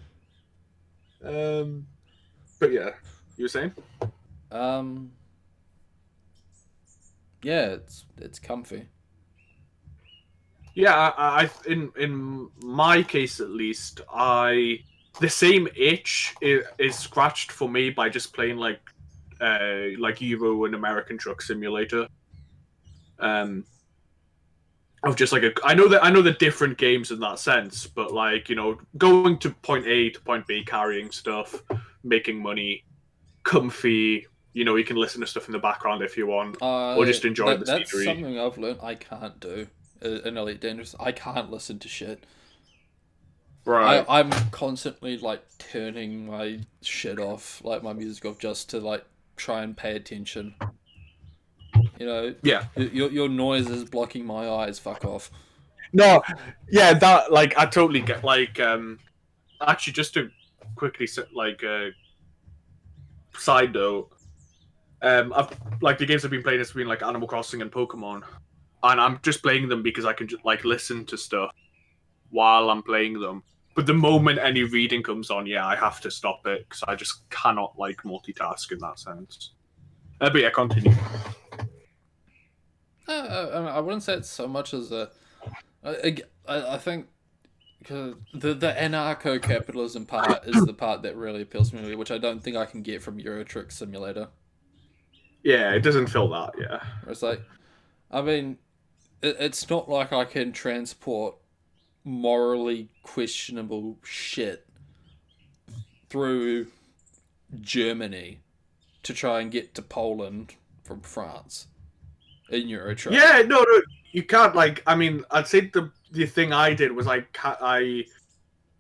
Um, but yeah, you were saying? Um, yeah, it's comfy. Yeah, in my case at least, I the same itch is scratched for me by just playing like Euro and American Truck Simulator. Um, of just like I know the different games in that sense, but like going to point A to point B, carrying stuff, making money, comfy. You can listen to stuff in the background if you want, or just enjoy the That's scenery. something I've learned I can't do in Elite Dangerous. I can't listen to shit. Right. I'm constantly like turning my shit off, like my music off, just to like try and pay attention. You know, Yeah. your noise is blocking my eyes. Fuck off. No. Yeah. That like I totally get actually just to quickly side note. I've like the games I've been playing has been like Animal Crossing and Pokemon, and I'm just playing them because I can just like listen to stuff while I'm playing them. But the moment any reading comes on, yeah, I have to stop it because I just cannot like multitask in that sense. But yeah, continue. I wouldn't say it's so much as a. I think because the anarcho capitalism part is the part that really appeals to me, which I don't think I can get from Euro Truck Simulator. Yeah, it doesn't feel that. Yeah. Where it's like, I mean, it's not like I can transport morally questionable shit through Germany to try and get to Poland from France in Euro Truck. Yeah, no, you can't. Like, I mean, I'd say the thing I did was I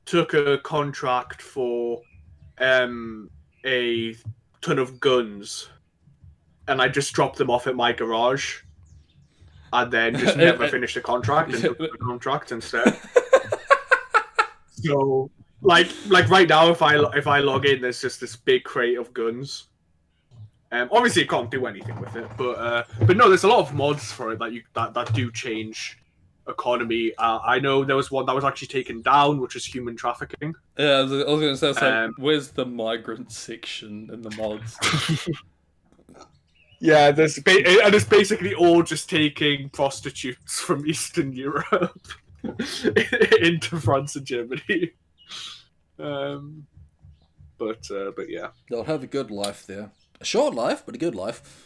took a contract for a ton of guns, and I just dropped them off at my garage, and then just never finished the contract and took the contract instead. So, like right now, if I log in, there's just this big crate of guns. Obviously, you can't do anything with it, but no, there's a lot of mods for it that do change economy. I know there was one that was actually taken down, which is human trafficking. Yeah, I was going to say, it's like, Um, where's the migrant section in the mods? yeah, and it's basically all just taking prostitutes from Eastern Europe into France and Germany. Um, but yeah. They'll have a good life there. A short life, but a good life.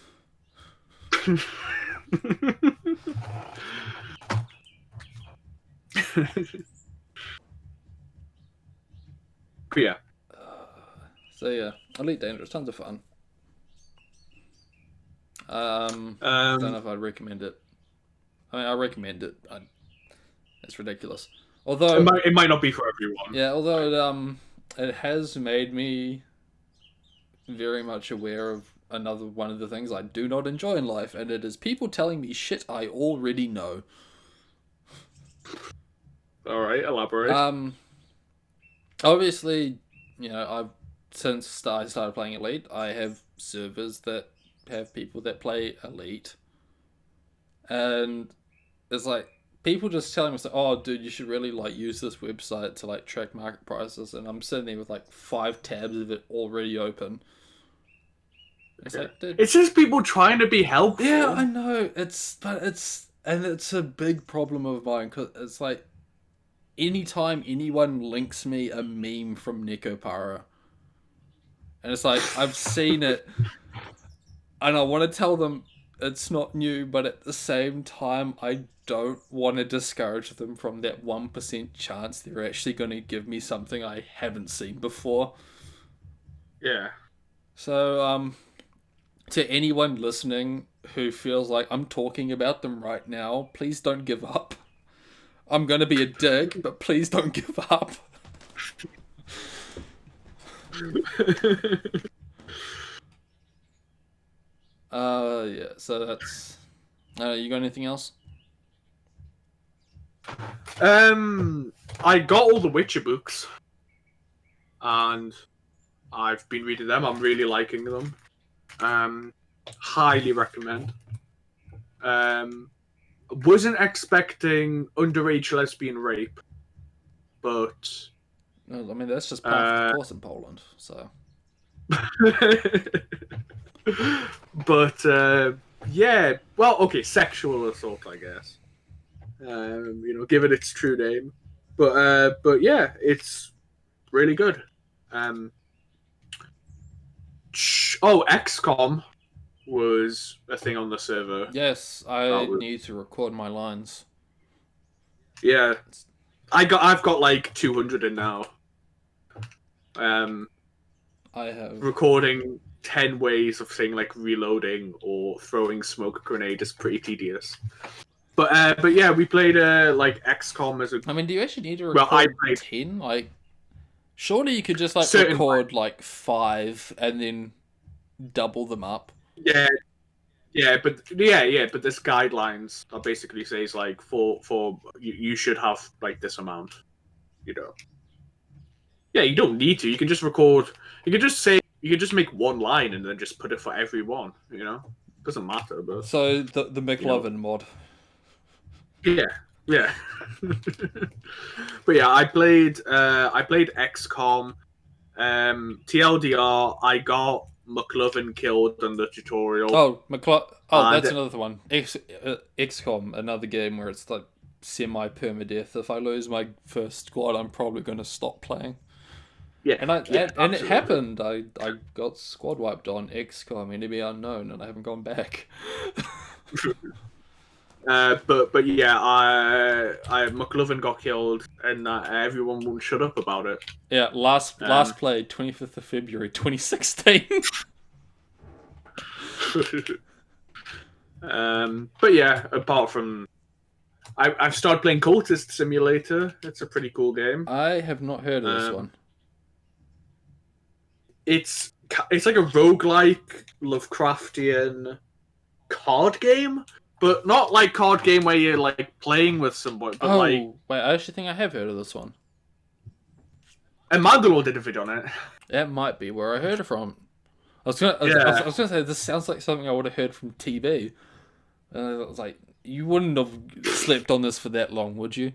But yeah. So yeah, Elite Dangerous, tons of fun. Don't know Um, if I'd recommend it. I mean, I recommend it. It's ridiculous. it Although, might not be for everyone. yeah, although it has made me very much aware of another one of the things I do not enjoy in life, and it is people telling me shit I already know. All right, elaborate. Um, Obviously, I've since I started playing Elite, I have servers that have people that play Elite, and it's like people just telling me, like, "Oh, dude, you should really like use this website to like track market prices," and I'm sitting there with like 5 tabs of it already open. It's Yeah. like, dude, It's just people trying to be yeah, I helpful. know it's a big problem of mine because it's like anytime anyone links me a meme from Nekopara, and it's like I've seen it, and I want to tell them it's not new, but at the same time, I don't want to discourage them from that 1% chance they're actually going to give me something I haven't seen before. Yeah. So, to anyone listening who feels like I'm talking about them right now, please don't give up. I'm going to be a dick, but please don't give up. Yeah, so that's. You got anything else? I got all the Witcher books, and I've been reading them. I'm really liking them. Um, Highly recommend. Um, wasn't expecting underage lesbian rape, but No, I mean, that's just part of the uh, course in Poland, so. but yeah, well, okay, sexual assault, I guess. Give it its true name. But yeah, it's really good. Um, XCOM was a thing on the server. Yes, That I was need to record my lines. yeah. I've got like 200 in now. Um, I have. Recording 10 ways of saying like reloading or throwing smoke grenade is pretty tedious. But yeah, we played like XCOM as a I mean, do you actually need to I record played 10? Like, surely you could just, like, certain record, like, 5 and then double them up. yeah but this guidelines that basically says like for you should have like this amount, you know. Yeah, you don't need to. You can just record. You can just say. You can just make one line and then just put it for every one. You know, doesn't matter. But So, the you know, McLovin mod. yeah, yeah. But yeah, I played. I played XCOM. TLDR. I got McLovin killed in the tutorial, Oh, and that's another one. XCOM, another game where it's, like, semi-permadeath. If I lose my first squad, I'm probably going to stop playing. yeah, yeah, And it absolutely. happened. I got squad wiped on XCOM Enemy Unknown, and I haven't gone back. But yeah, I McLovin got killed, and everyone won't shut up about it. Yeah, last Um, played 25th of February 2016. but yeah, apart from I've started playing Cultist Simulator. It's a pretty cool game. I have not heard of this Um, one. it's it's like a roguelike Lovecraftian card game, but not like card game where you're like playing with somebody, but like Oh, wait, I actually think I have heard of this one. and Mandalore did a video on it. That might be where I heard it from. I Yeah, was gonna say this sounds like something I would have heard from TB. And I was like, you wouldn't have slept on this for that long, would you?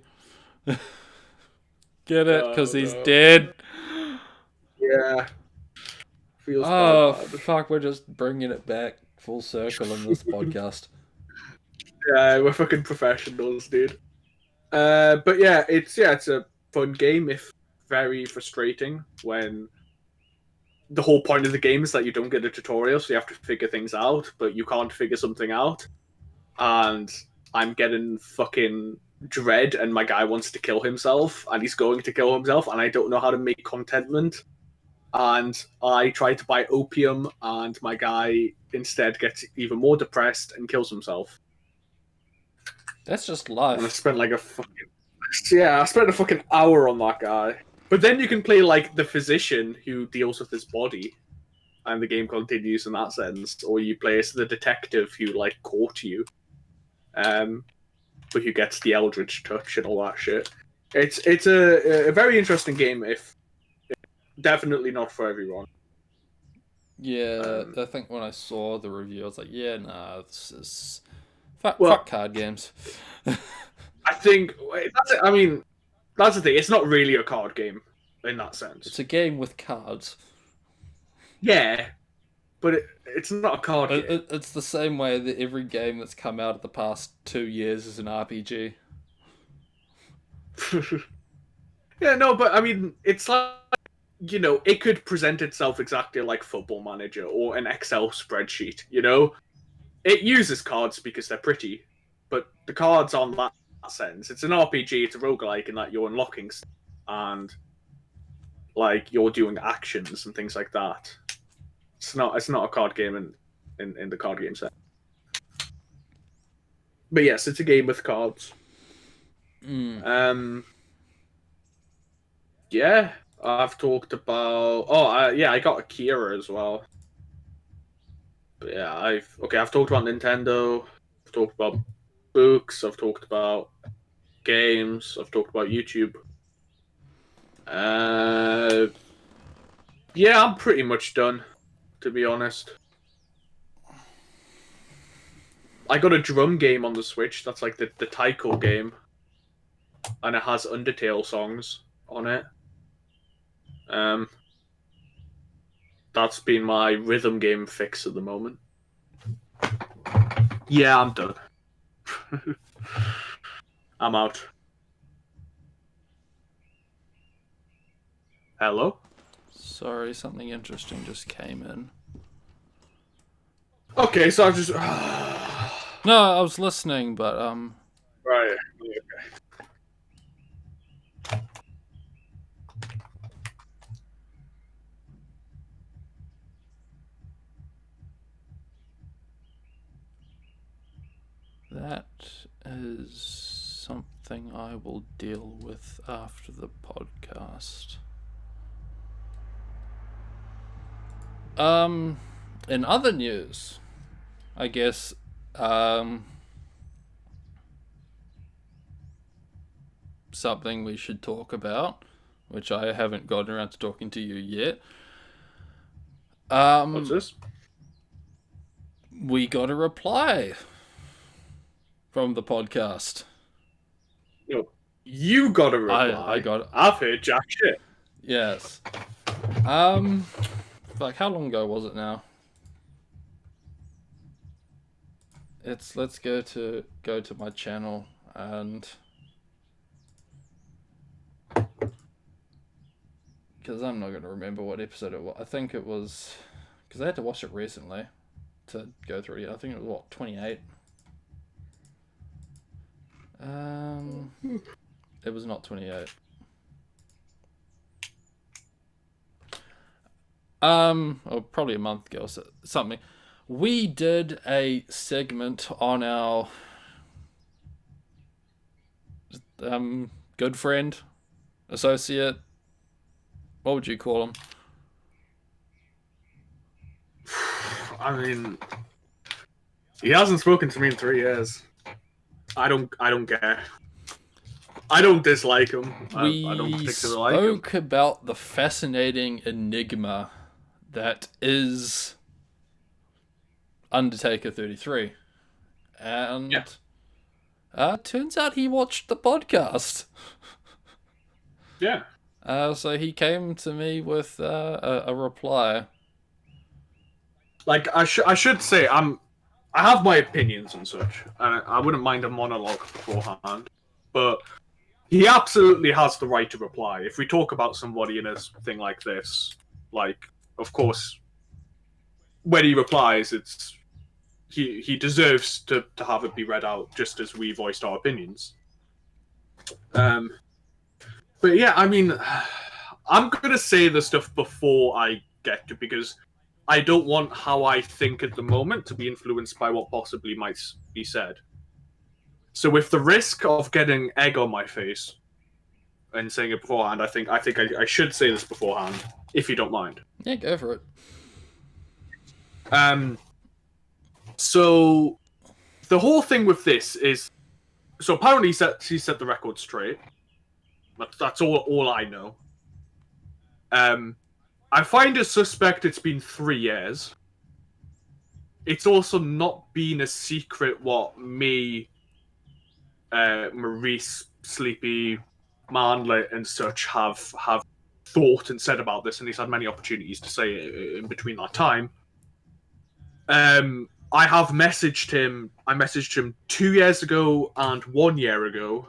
Get it? Because oh he's no, dead. yeah, feels Oh bad. fuck, we're just bringing it back full circle in this podcast. Yeah, we're fucking professionals, dude. But it's a fun game, if very frustrating when the whole point of the game is that you don't get a tutorial, so you have to figure things out, but you can't figure something out. And I'm getting fucking dread, and my guy wants to kill himself, and he's going to kill himself, and I don't know how to make contentment. And I try to buy opium, and my guy instead gets even more depressed and kills himself. That's just And I life. spent like a fucking I spent a fucking hour on that guy. But then you can play like the physician who deals with his body, and the game continues in that sense. Or you play as the detective who like caught you, um, but who gets the Eldritch touch and all that shit. It's a very interesting game. If definitely not for everyone. Yeah, Um, I think when I saw the review, I was like, yeah, nah, this is Well, Fuck card games. I think that's it. I mean, that's the thing. It's not really a card game in that sense. It's a game with cards. Yeah, but it's not a card game. It's the same way that every game that's come out of the past 2 years is an RPG. Yeah, no, but I mean, it's like, it could present itself exactly like Football Manager or an Excel spreadsheet. It uses cards because they're pretty, but the cards aren't that sense. It's an RPG. It's a roguelike in that you're unlocking stuff and like you're doing actions and things like that. It's not a card game in the card game set. But yes, it's a game with cards. Yeah, I've talked about. Oh, yeah, I got Akira as well. But yeah, I've talked about Nintendo. I've talked about books. I've talked about games. I've talked about YouTube. Yeah, I'm pretty much done, to be honest. I got a drum game on the Switch. That's like the Taiko game, and it has Undertale songs on it. That's been my rhythm game fix at the moment. Yeah, I'm done. I'm out. Hello? Sorry, something interesting just came in. Okay, so I've just. No, I was listening, but Right. Okay. that is something I will deal with after the podcast. In other news, I guess, something we should talk about, which I haven't gotten around to talking to you yet. What's this? We got a reply from the podcast. You got a reply. I got it. I've heard jack shit. Yes. Like how long ago was it now? Let's go to my channel and because I'm not gonna remember what episode it was. I think it was because I had to watch it recently to go through it. I think it was 28. It was not 28. Or probably a month ago or something. We did a segment on our good friend, associate. What would you call him? I mean, he hasn't spoken to me in 3 years. I don't care. I don't dislike him. I don't particularly like him. We spoke about the fascinating enigma that is Undertaker 33. And turns out he watched the podcast. Yeah. So he came to me with a reply. Like, I should say, I have my opinions and such, and I wouldn't mind a monologue beforehand, but he absolutely has the right to reply. If we talk about somebody in a thing like this, like, of course, when he replies, it's he deserves to have it be read out just as we voiced our opinions. But yeah, I mean, I'm gonna say the stuff before I get to, because I don't want how I think at the moment to be influenced by what possibly might be said. So with the risk of getting egg on my face and saying it beforehand, I think I should say this beforehand, if you don't mind. Yeah, go for it. So the whole thing with this is, so apparently he set the record straight. That's all I know. I find it suspect it's been 3 years. it's also not been a secret what me, Maurice, Sleepy, Manlet, and such have thought and said about this, and he's had many opportunities to say it in between that time. I have messaged him. I messaged him 2 years ago and 1 year ago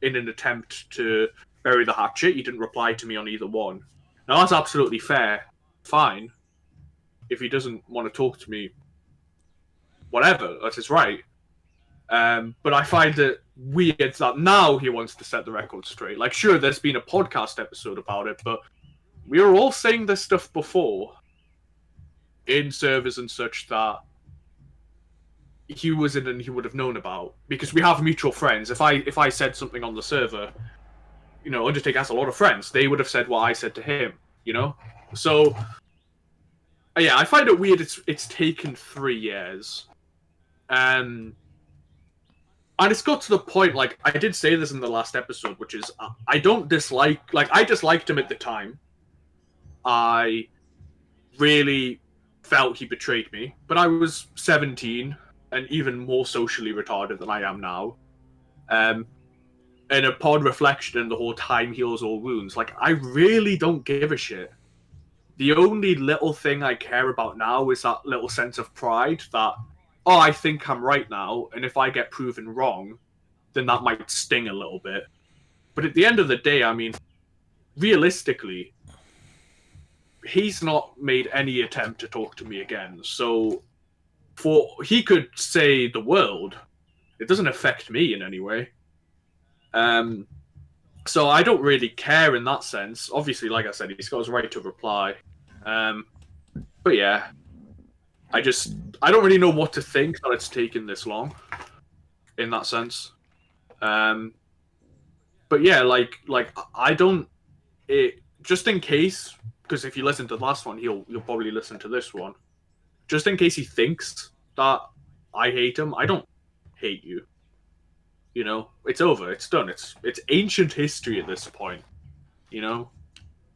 in an attempt to bury the hatchet. He didn't reply to me on either one. Now that's absolutely fair. Fine. If he doesn't want to talk to me, whatever. That's his right. But I find it weird that now he wants to set the record straight. Like, sure, there's been a podcast episode about it, but we were all saying this stuff before in servers and such that he was in and he would have known about, because we have mutual friends. If I said something on the server, Undertaker has a lot of friends. They would have said what I said to him. So yeah, I find it weird. It's taken 3 years, and it's got to the point. Like, I did say this in the last episode, which is I don't dislike. Like, I disliked him at the time. I really felt he betrayed me, but I was 17 and even more socially retarded than I am now. And upon reflection and the whole time heals all wounds, like, I really don't give a shit. The only little thing I care about now is that little sense of pride that, I think I'm right now, and if I get proven wrong, then that might sting a little bit. But at the end of the day, I mean, realistically, he's not made any attempt to talk to me again. So he could say the world. It doesn't affect me in any way. So I don't really care in that sense. Obviously, like I said, he's got his right to reply. But yeah, I don't really know what to think that it's taken this long in that sense. But yeah, like I don't. Just in case, because if you listen to the last one, you'll probably listen to this one. Just in case he thinks that I hate him, I don't hate you. It's over. It's done. It's ancient history at this point.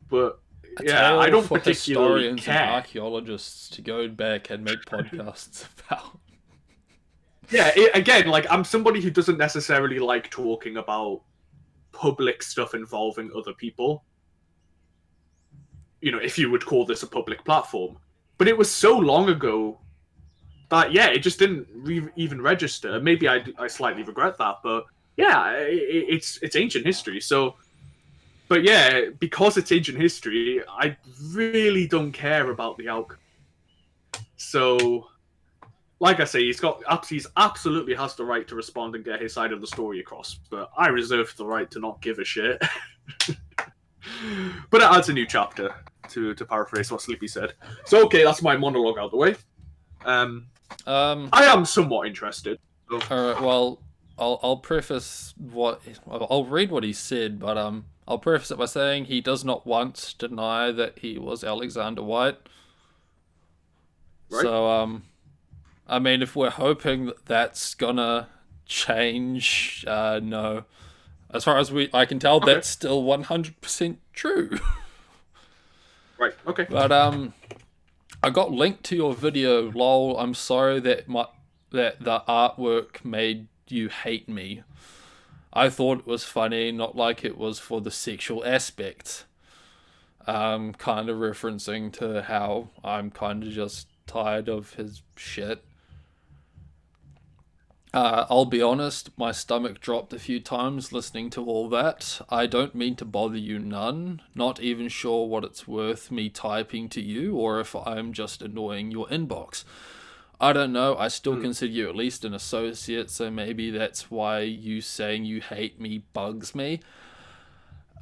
But yeah, I don't for particularly historians care. and archaeologists to go back and make podcasts about. Yeah, again, like, I'm somebody who doesn't necessarily like talking about public stuff involving other people. If you would call this a public platform. But it was so long ago that, yeah, it just didn't even register. Maybe I slightly regret that, but yeah, it's ancient history. So, but yeah, because it's ancient history, I really don't care about the outcome. So, like I say, he's absolutely has the right to respond and get his side of the story across. But I reserve the right to not give a shit. But it adds a new chapter, to paraphrase what Sleepy said. So, okay, that's my monologue out of the way. I am somewhat interested. So. All right. Well, I'll preface I'll read what he said, but I'll preface it by saying he does not once deny that he was Alexander White. Right. So I mean, if we're hoping that that's gonna change, no. As far as I can tell, okay. That's still 100% true. Right. Okay. But I got linked to your video. Lol. I'm sorry that the artwork made you hate me. I thought it was funny, not like it was for the sexual aspect. Kind of referencing to how I'm kind of just tired of his shit. I'll be honest, my stomach dropped a few times listening to all that. I don't mean to bother you none, not even sure what it's worth me typing to you, or if I'm just annoying your inbox. I don't know, I still consider you at least an associate, so maybe that's why you saying you hate me bugs me.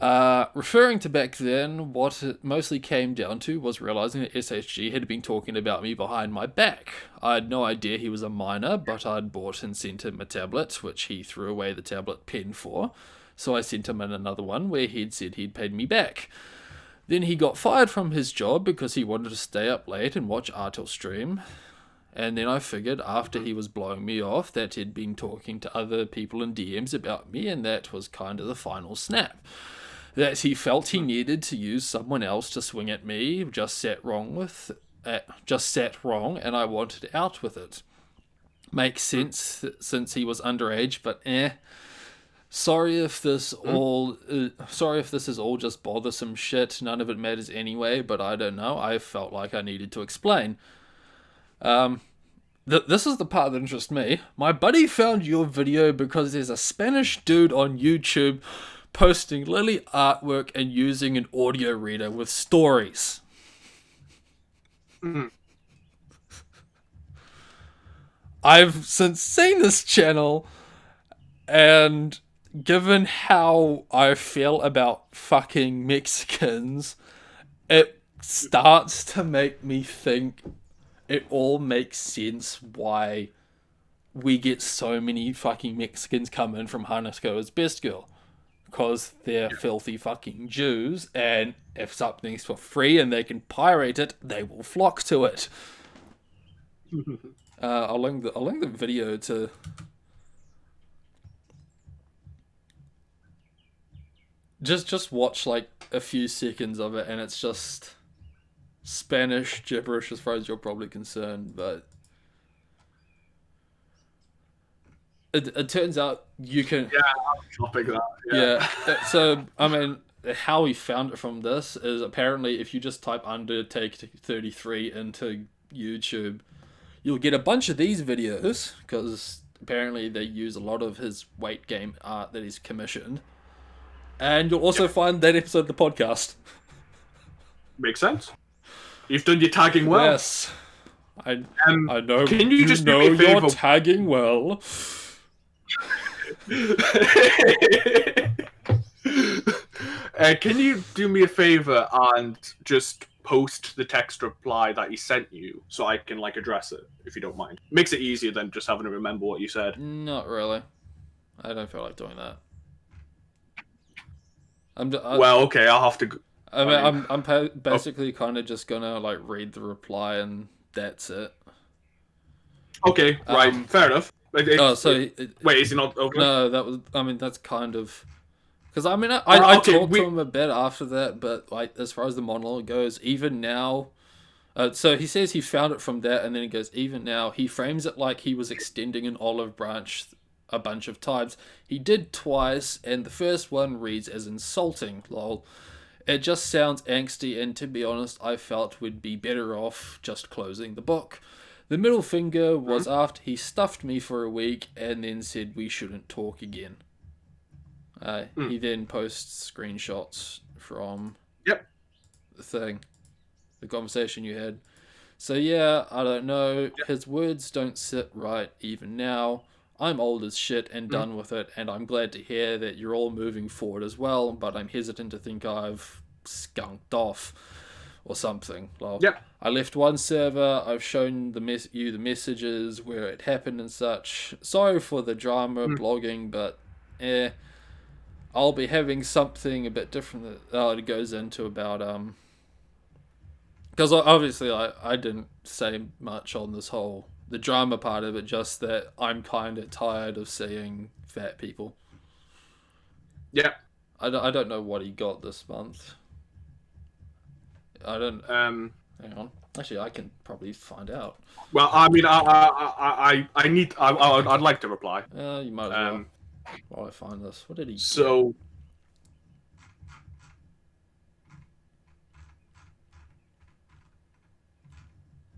Referring to back then, what it mostly came down to was realizing that SHG had been talking about me behind my back. I had no idea he was a minor, but I'd bought and sent him a tablet, which he threw away the tablet pen for, so I sent him another one where he'd said he'd paid me back. Then he got fired from his job because he wanted to stay up late and watch Artel stream. And then I figured after he was blowing me off that he'd been talking to other people in DMs about me, and that was kind of the final snap. That he felt he needed to use someone else to swing at me, just sat wrong with just sat wrong, and I wanted out with it. Makes sense since he was underage, but Sorry if this is all just bothersome shit. None of it matters anyway, but I don't know. I felt like I needed to explain. This is the part that interests me. My buddy found your video because there's a Spanish dude on YouTube posting Lily artwork and using an audio reader with stories. Mm. I've since seen this channel, and given how I feel about fucking Mexicans, it starts to make me think it all makes sense why we get so many fucking Mexicans come in from Hanukkah's Best Girl. Because they're filthy fucking Jews, and if something's for free and they can pirate it, they will flock to it. I'll link the video to... Just watch like a few seconds of it, and it's just Spanish gibberish as far as you're probably concerned, but it turns out you can... Yeah, I'm topping that. Yeah. So, I mean, how we found it from this is apparently if you just type Undertake 33 into YouTube, you'll get a bunch of these videos, because apparently they use a lot of his weight game art that he's commissioned. And you'll also find that episode of the podcast. Makes sense. You've done your tagging well. Yes. I know. Can you just know do me a you're favor? tagging well. Can you do me a favor and just post the text reply that he sent you so I can like address it, if you don't mind? Makes it easier than just having to remember what you said. Not really. I don't feel like doing that. Well, okay, I'll have to. I'm basically kind of just gonna like read the reply and that's it. Okay, right, fair enough. Wait, is he not over? No, that's kind of because I talked to him a bit after that, but like as far as the monologue goes, even now. So he says he found it from that, and then he goes, even now, he frames it like he was extending an olive branch a bunch of times. He did twice, and the first one reads as insulting, lol. It just sounds angsty, and to be honest, I felt we'd be better off just closing the book. The middle finger was after he stuffed me for a week, and then said we shouldn't talk again. He then posts screenshots from the thing. The conversation you had. So yeah, I don't know. His words don't sit right even now. I'm old as shit and done with it, and I'm glad to hear that you're all moving forward as well, but I'm hesitant to think I've skunked off or something. Well, I left one server, I've shown you the messages where it happened and such. Sorry for the drama blogging, but I'll be having something a bit different that it goes into about because obviously I didn't say much on the drama part of it, just that I'm kind of tired of seeing fat people. Yeah. I don't know what he got this month. I don't... Hang on. Actually, I can probably find out. Well, I mean, I'd like to reply. You might as well. While I find this. What did he So... get?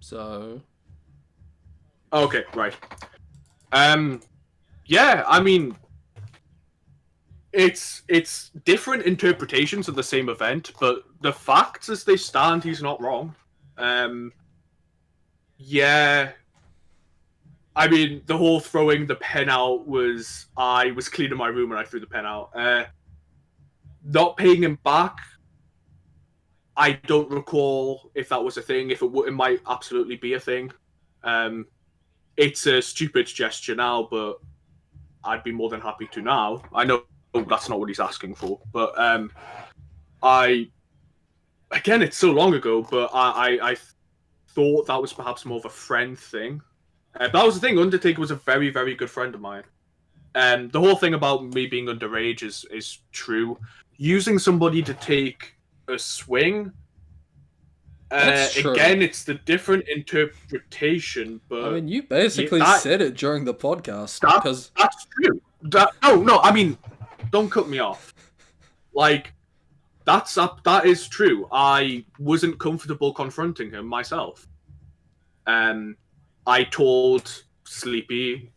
So... Okay, right. Yeah, I mean, it's different interpretations of the same event, but the facts as they stand, he's not wrong. Yeah. I mean, the whole throwing the pen out was... I was cleaning my room and I threw the pen out. Not paying him back, I don't recall if that was a thing. If it might absolutely be a thing. It's a stupid gesture now, but I'd be more than happy to now. I know that's not what he's asking for, but again, it's so long ago, but I thought that was perhaps more of a friend thing. That was the thing. Undertaker was a very, very good friend of mine. The whole thing about me being underage is true. Using somebody to take a swing That's true. Again, it's the different interpretation, I but mean, you basically said it during the podcast. Because that's true. No, I mean, don't cut me off. Like, that is true. I wasn't comfortable confronting him myself. I told Sleepy,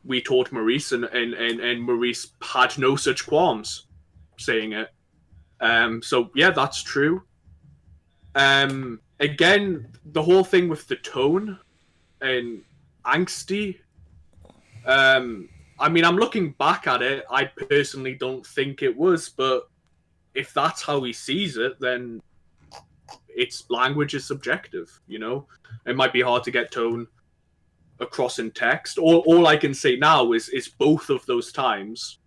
we told Maurice, and Maurice had no such qualms saying it. So yeah, that's true. Again, the whole thing with the tone and angsty. I mean, I'm looking back at it. I personally don't think it was, but if that's how he sees it, then its language is subjective. You know, it might be hard to get tone across in text. All I can say now is both of those times,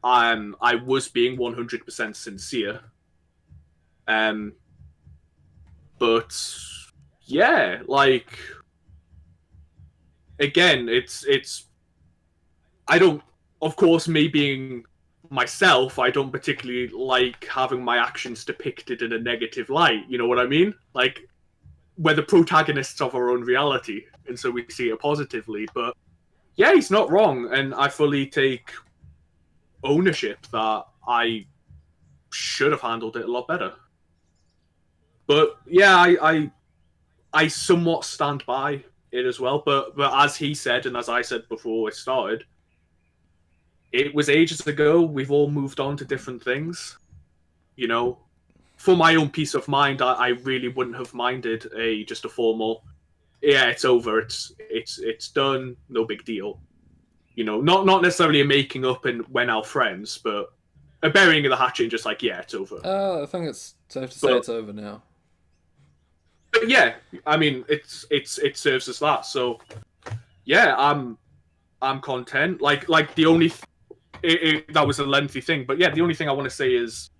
I was being 100% sincere. But yeah, like again, it's I don't, of course, me being myself, I don't particularly like having my actions depicted in a negative light. You know what I mean? Like, we're the protagonists of our own reality, and so we see it positively. But yeah, he's not wrong, and I fully take ownership that I should have handled it a lot better. But yeah, I somewhat stand by it as well. But as he said, and as I said before it started, it was ages ago. We've all moved on to different things. You know, for my own peace of mind, I really wouldn't have minded just a formal. Yeah, it's over. It's done. No big deal. You know, not necessarily a making up and we're now friends, but a burying of the hatchet and just like, yeah, it's over. I think it's safe to say it's over now. But yeah, I mean, it serves as that. So yeah, I'm content. Like the only that was a lengthy thing, but yeah, the only thing I want to say is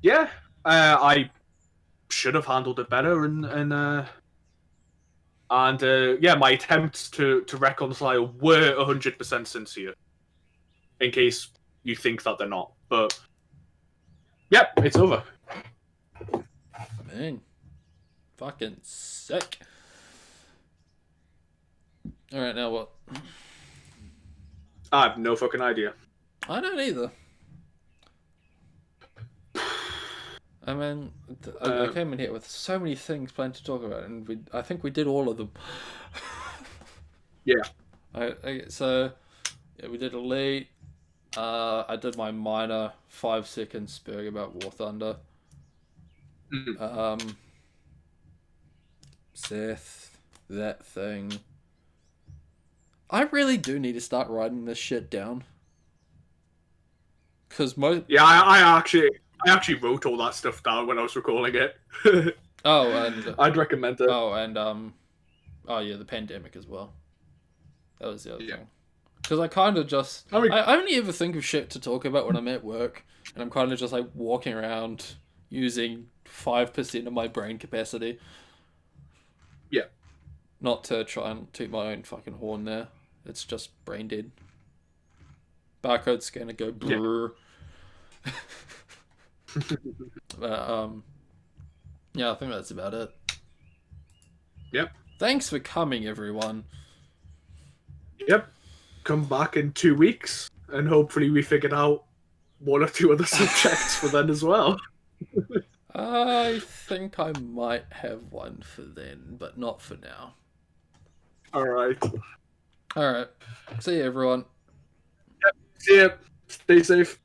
yeah, I should have handled it better, and yeah, my attempts to reconcile were 100% sincere. In case you think that they're not, but yep, it's over. Man, fucking sick. All right, now what? I have no fucking idea. I don't either. I mean, I came in here with so many things planned to talk about, and I think we did all of them. Yeah. So, yeah, we did Elite. I did my minor 5-second spurg about War Thunder. Seth, that thing. I really do need to start writing this shit down. Cause yeah, I actually wrote all that stuff down when I was recalling it. Oh, and I'd recommend it. Oh, and oh yeah, the pandemic as well. That was the other thing. Because I kind of just, I only ever think of shit to talk about when I'm at work, and I'm kind of just like walking around using 5% of my brain capacity. Yeah. Not to try and toot my own fucking horn there. It's just brain dead. Barcode scanner go brrr. But, yeah, I think that's about it. Yep. Thanks for coming, everyone. Yep. Come back in 2 weeks, and hopefully we figured out 1 or 2 other subjects for then as well. I think I might have one for then, but not for now. Alright. Alright. See you, everyone. Yep. See ya. Stay safe.